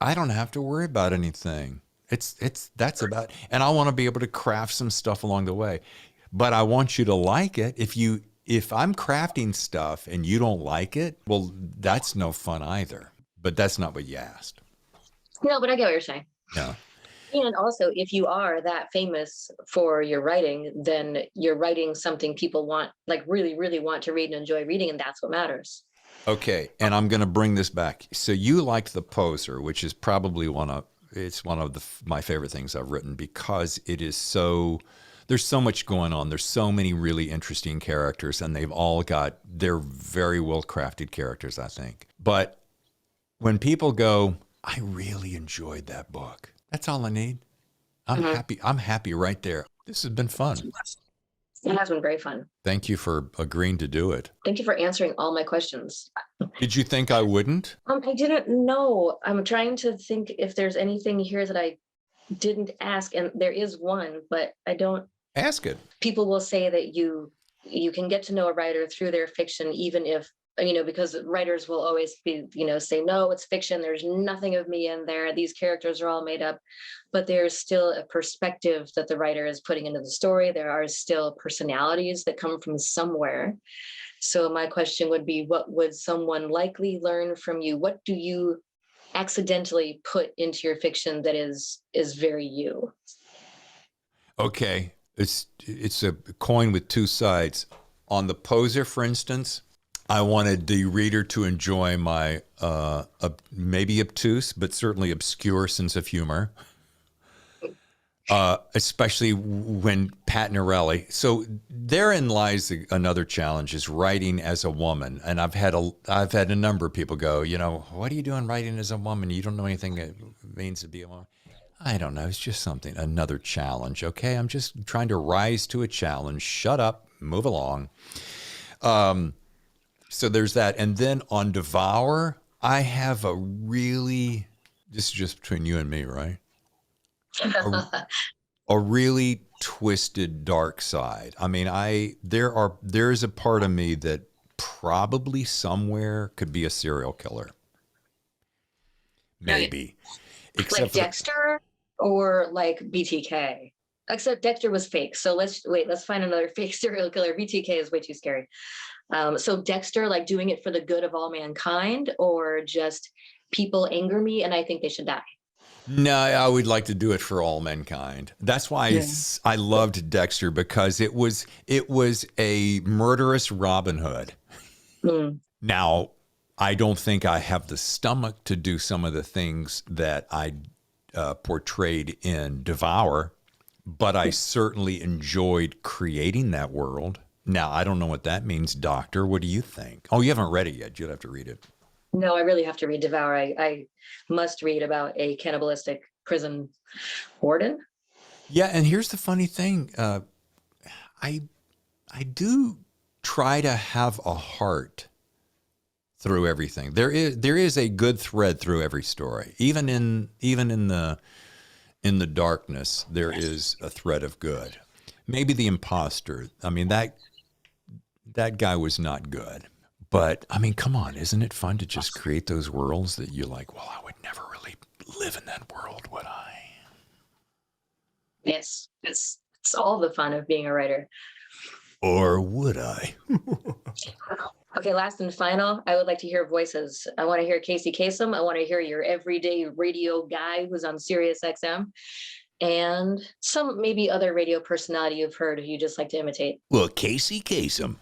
I don't have to worry about anything. That's about, and I want to be able to craft some stuff along the way. But I want you to like it. If I'm crafting stuff and you don't like it, well, that's no fun either. But that's not what you asked. No, but I get what you're saying. Yeah. And also, if you are that famous for your writing, then you're writing something people want, like really, really want to read and enjoy reading, and that's what matters. Okay, and I'm going to bring this back. So you liked The Poser, which is probably one of my favorite things I've written, because it is so, there's so much going on. There's so many really interesting characters, and they're very well crafted characters, I think. But when people go, I really enjoyed that book, that's all I need. I'm happy. I'm happy right there. This has been fun. It has been very fun. Thank you for agreeing to do it. Thank you for answering all my questions. Did you think I wouldn't? I didn't know. I'm trying to think if there's anything here that I didn't ask, and there is one, but I don't. Ask it. People will say that you can get to know a writer through their fiction, even if, because writers will always be, say, no, it's fiction. There's nothing of me in there. These characters are all made up, but there's still a perspective that the writer is putting into the story. There are still personalities that come from somewhere. So my question would be, what would someone likely learn from you? What do you accidentally put into your fiction that is very you? Okay. It's a coin with two sides. On The Poser, for instance, I wanted the reader to enjoy my maybe obtuse, but certainly obscure sense of humor, especially when Pat Norelli. So therein lies another challenge, is writing as a woman. And I've had a number of people go, what are you doing writing as a woman? You don't know anything it means to be a woman. I don't know. It's just another challenge. Okay. I'm just trying to rise to a challenge. Shut up, move along. So there's that. And then on Devour, I have this is just between you and me, right? A really twisted dark side. I mean, there is a part of me that probably somewhere could be a serial killer. Maybe. Like Dexter or like BTK? Except Dexter was fake. So let's find another fake serial killer. BTK is way too scary. So Dexter, like doing it for the good of all mankind, or just people anger me and I think they should die? No, I would like to do it for all mankind. That's why I loved Dexter, because it was a murderous Robin Hood. Now, I don't think I have the stomach to do some of the things that I portrayed in Devour, but I certainly enjoyed creating that world. Now, I don't know what that means, Doctor. What do you think? Oh, you haven't read it yet. You'll have to read it. No, I really have to read Devour. I must read about a cannibalistic prison warden. Yeah, and here's the funny thing. I do try to have a heart through everything. There is a good thread through every story. Even in the darkness, there is a thread of good. Maybe the imposter. I mean, that guy was not good. But I mean, come on, isn't it fun to just create those worlds that you're like, well, I would never really live in that world, would I? Yes, it's all the fun of being a writer. Or would I? Okay, last and final, I would like to hear voices. I want to hear Casey Kasem. I want to hear your everyday radio guy who's on Sirius XM. And some maybe other radio personality you've heard who you just like to imitate. Well, Casey Kasem.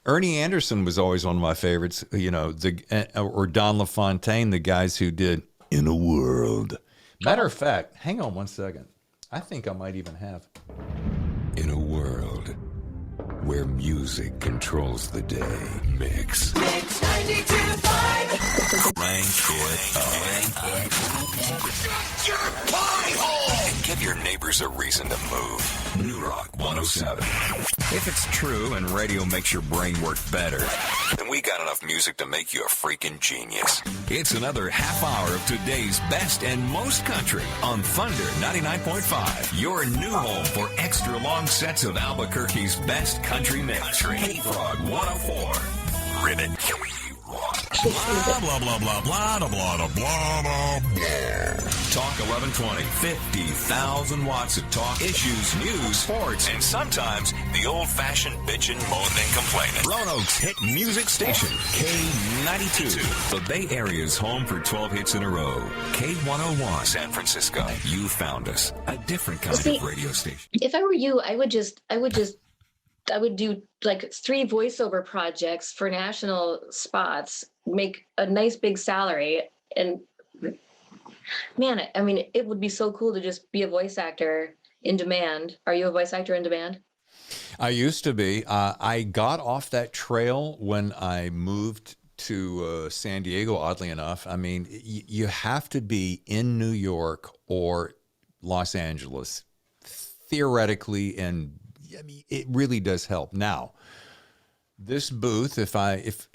Ernie Anderson was always one of my favorites, or Don LaFontaine, the guys who did In a World. Matter of fact, hang on one second. I think I might even have. In a world where music controls the day. Mix 92.5. Rank your pie hole. And give your neighbors a reason to move. New Rock 107. If it's true and radio makes your brain work better, then we got enough music to make you a freaking genius. It's another half hour of today's best and most country on Thunder 99.5. Your new home for extra long sets of Albuquerque's best country mix. Frog 104. Ribbit. Blah, blah, blah, blah, blah, blah, blah, blah, blah, blah. Talk 1120. 50,000 watts of talk, issues, news, sports, and sometimes the old-fashioned bitchin', moaning, and complaining. Roanoke's hit music station, K92. The Bay Area's home for 12 hits in a row. K101, San Francisco. You found us. A different kind of radio station. If I were you, I would do like 3 voiceover projects for national spots, make a nice big salary, and man, I mean, it would be so cool to just be a voice actor in demand. Are you a voice actor in demand? I used to be. I got off that trail when I moved to San Diego, oddly enough. I mean, you have to be in New York or Los Angeles, theoretically, and I mean, it really does help. Now, this booth, if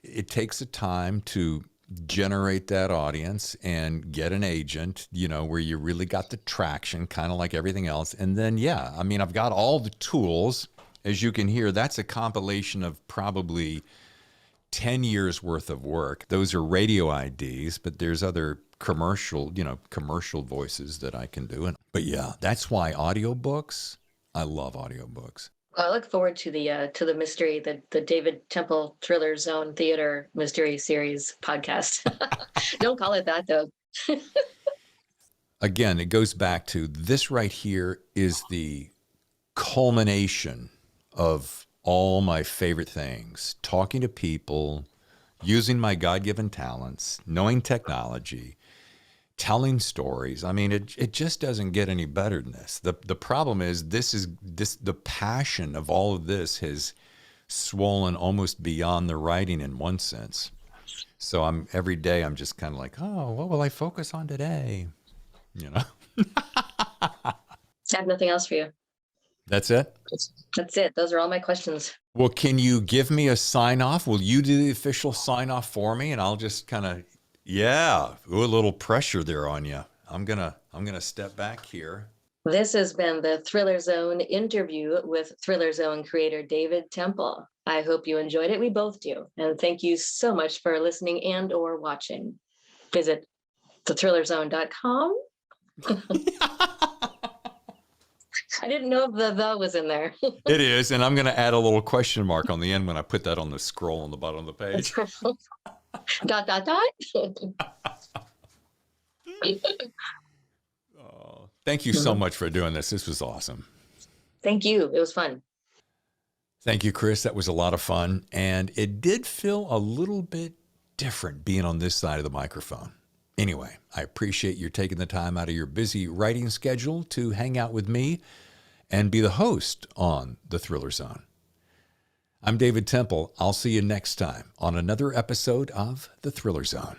it takes a time to generate that audience and get an agent, you know, where you really got the traction, kind of like everything else. And then, yeah, I mean, I've got all the tools. As you can hear, that's a compilation of probably 10 years worth of work. Those are radio IDs, but there's other commercial voices that I can do. But yeah, that's why audiobooks, I love audiobooks. Well, I look forward to the mystery, the David Temple Thriller Zone Theater Mystery Series podcast. Don't call it that, though. Again, it goes back to this right here is the culmination of all my favorite things: talking to people, using my God-given talents, knowing technology, telling stories. I mean, it just doesn't get any better than this. The problem is the passion of all of this has swollen almost beyond the writing in one sense. So every day I'm just kind of like, oh, what will I focus on today? You know? I have nothing else for you. That's it? That's it. Those are all my questions. Well, can you give me a sign off? Will you do the official sign off for me? And I'll just kind of, yeah, ooh, a little pressure there on you. I'm gonna step back here. This has been the Thriller Zone interview with Thriller Zone creator David Temple. I hope you enjoyed it. We both do. And thank you so much for listening and or watching. Visit thethrillerzone.com. I didn't know if the was in there. It is, and I'm going to add a little question mark on the end when I put that on the scroll on the bottom of the page. Dot. Oh, thank you so much for doing this. This was awesome. Thank you. It was fun. Thank you, Kris. That was a lot of fun, and it did feel a little bit different being on this side of the microphone. Anyway, I appreciate you taking the time out of your busy writing schedule to hang out with me and be the host on The Thriller Zone. I'm David Temple. I'll see you next time on another episode of The Thriller Zone.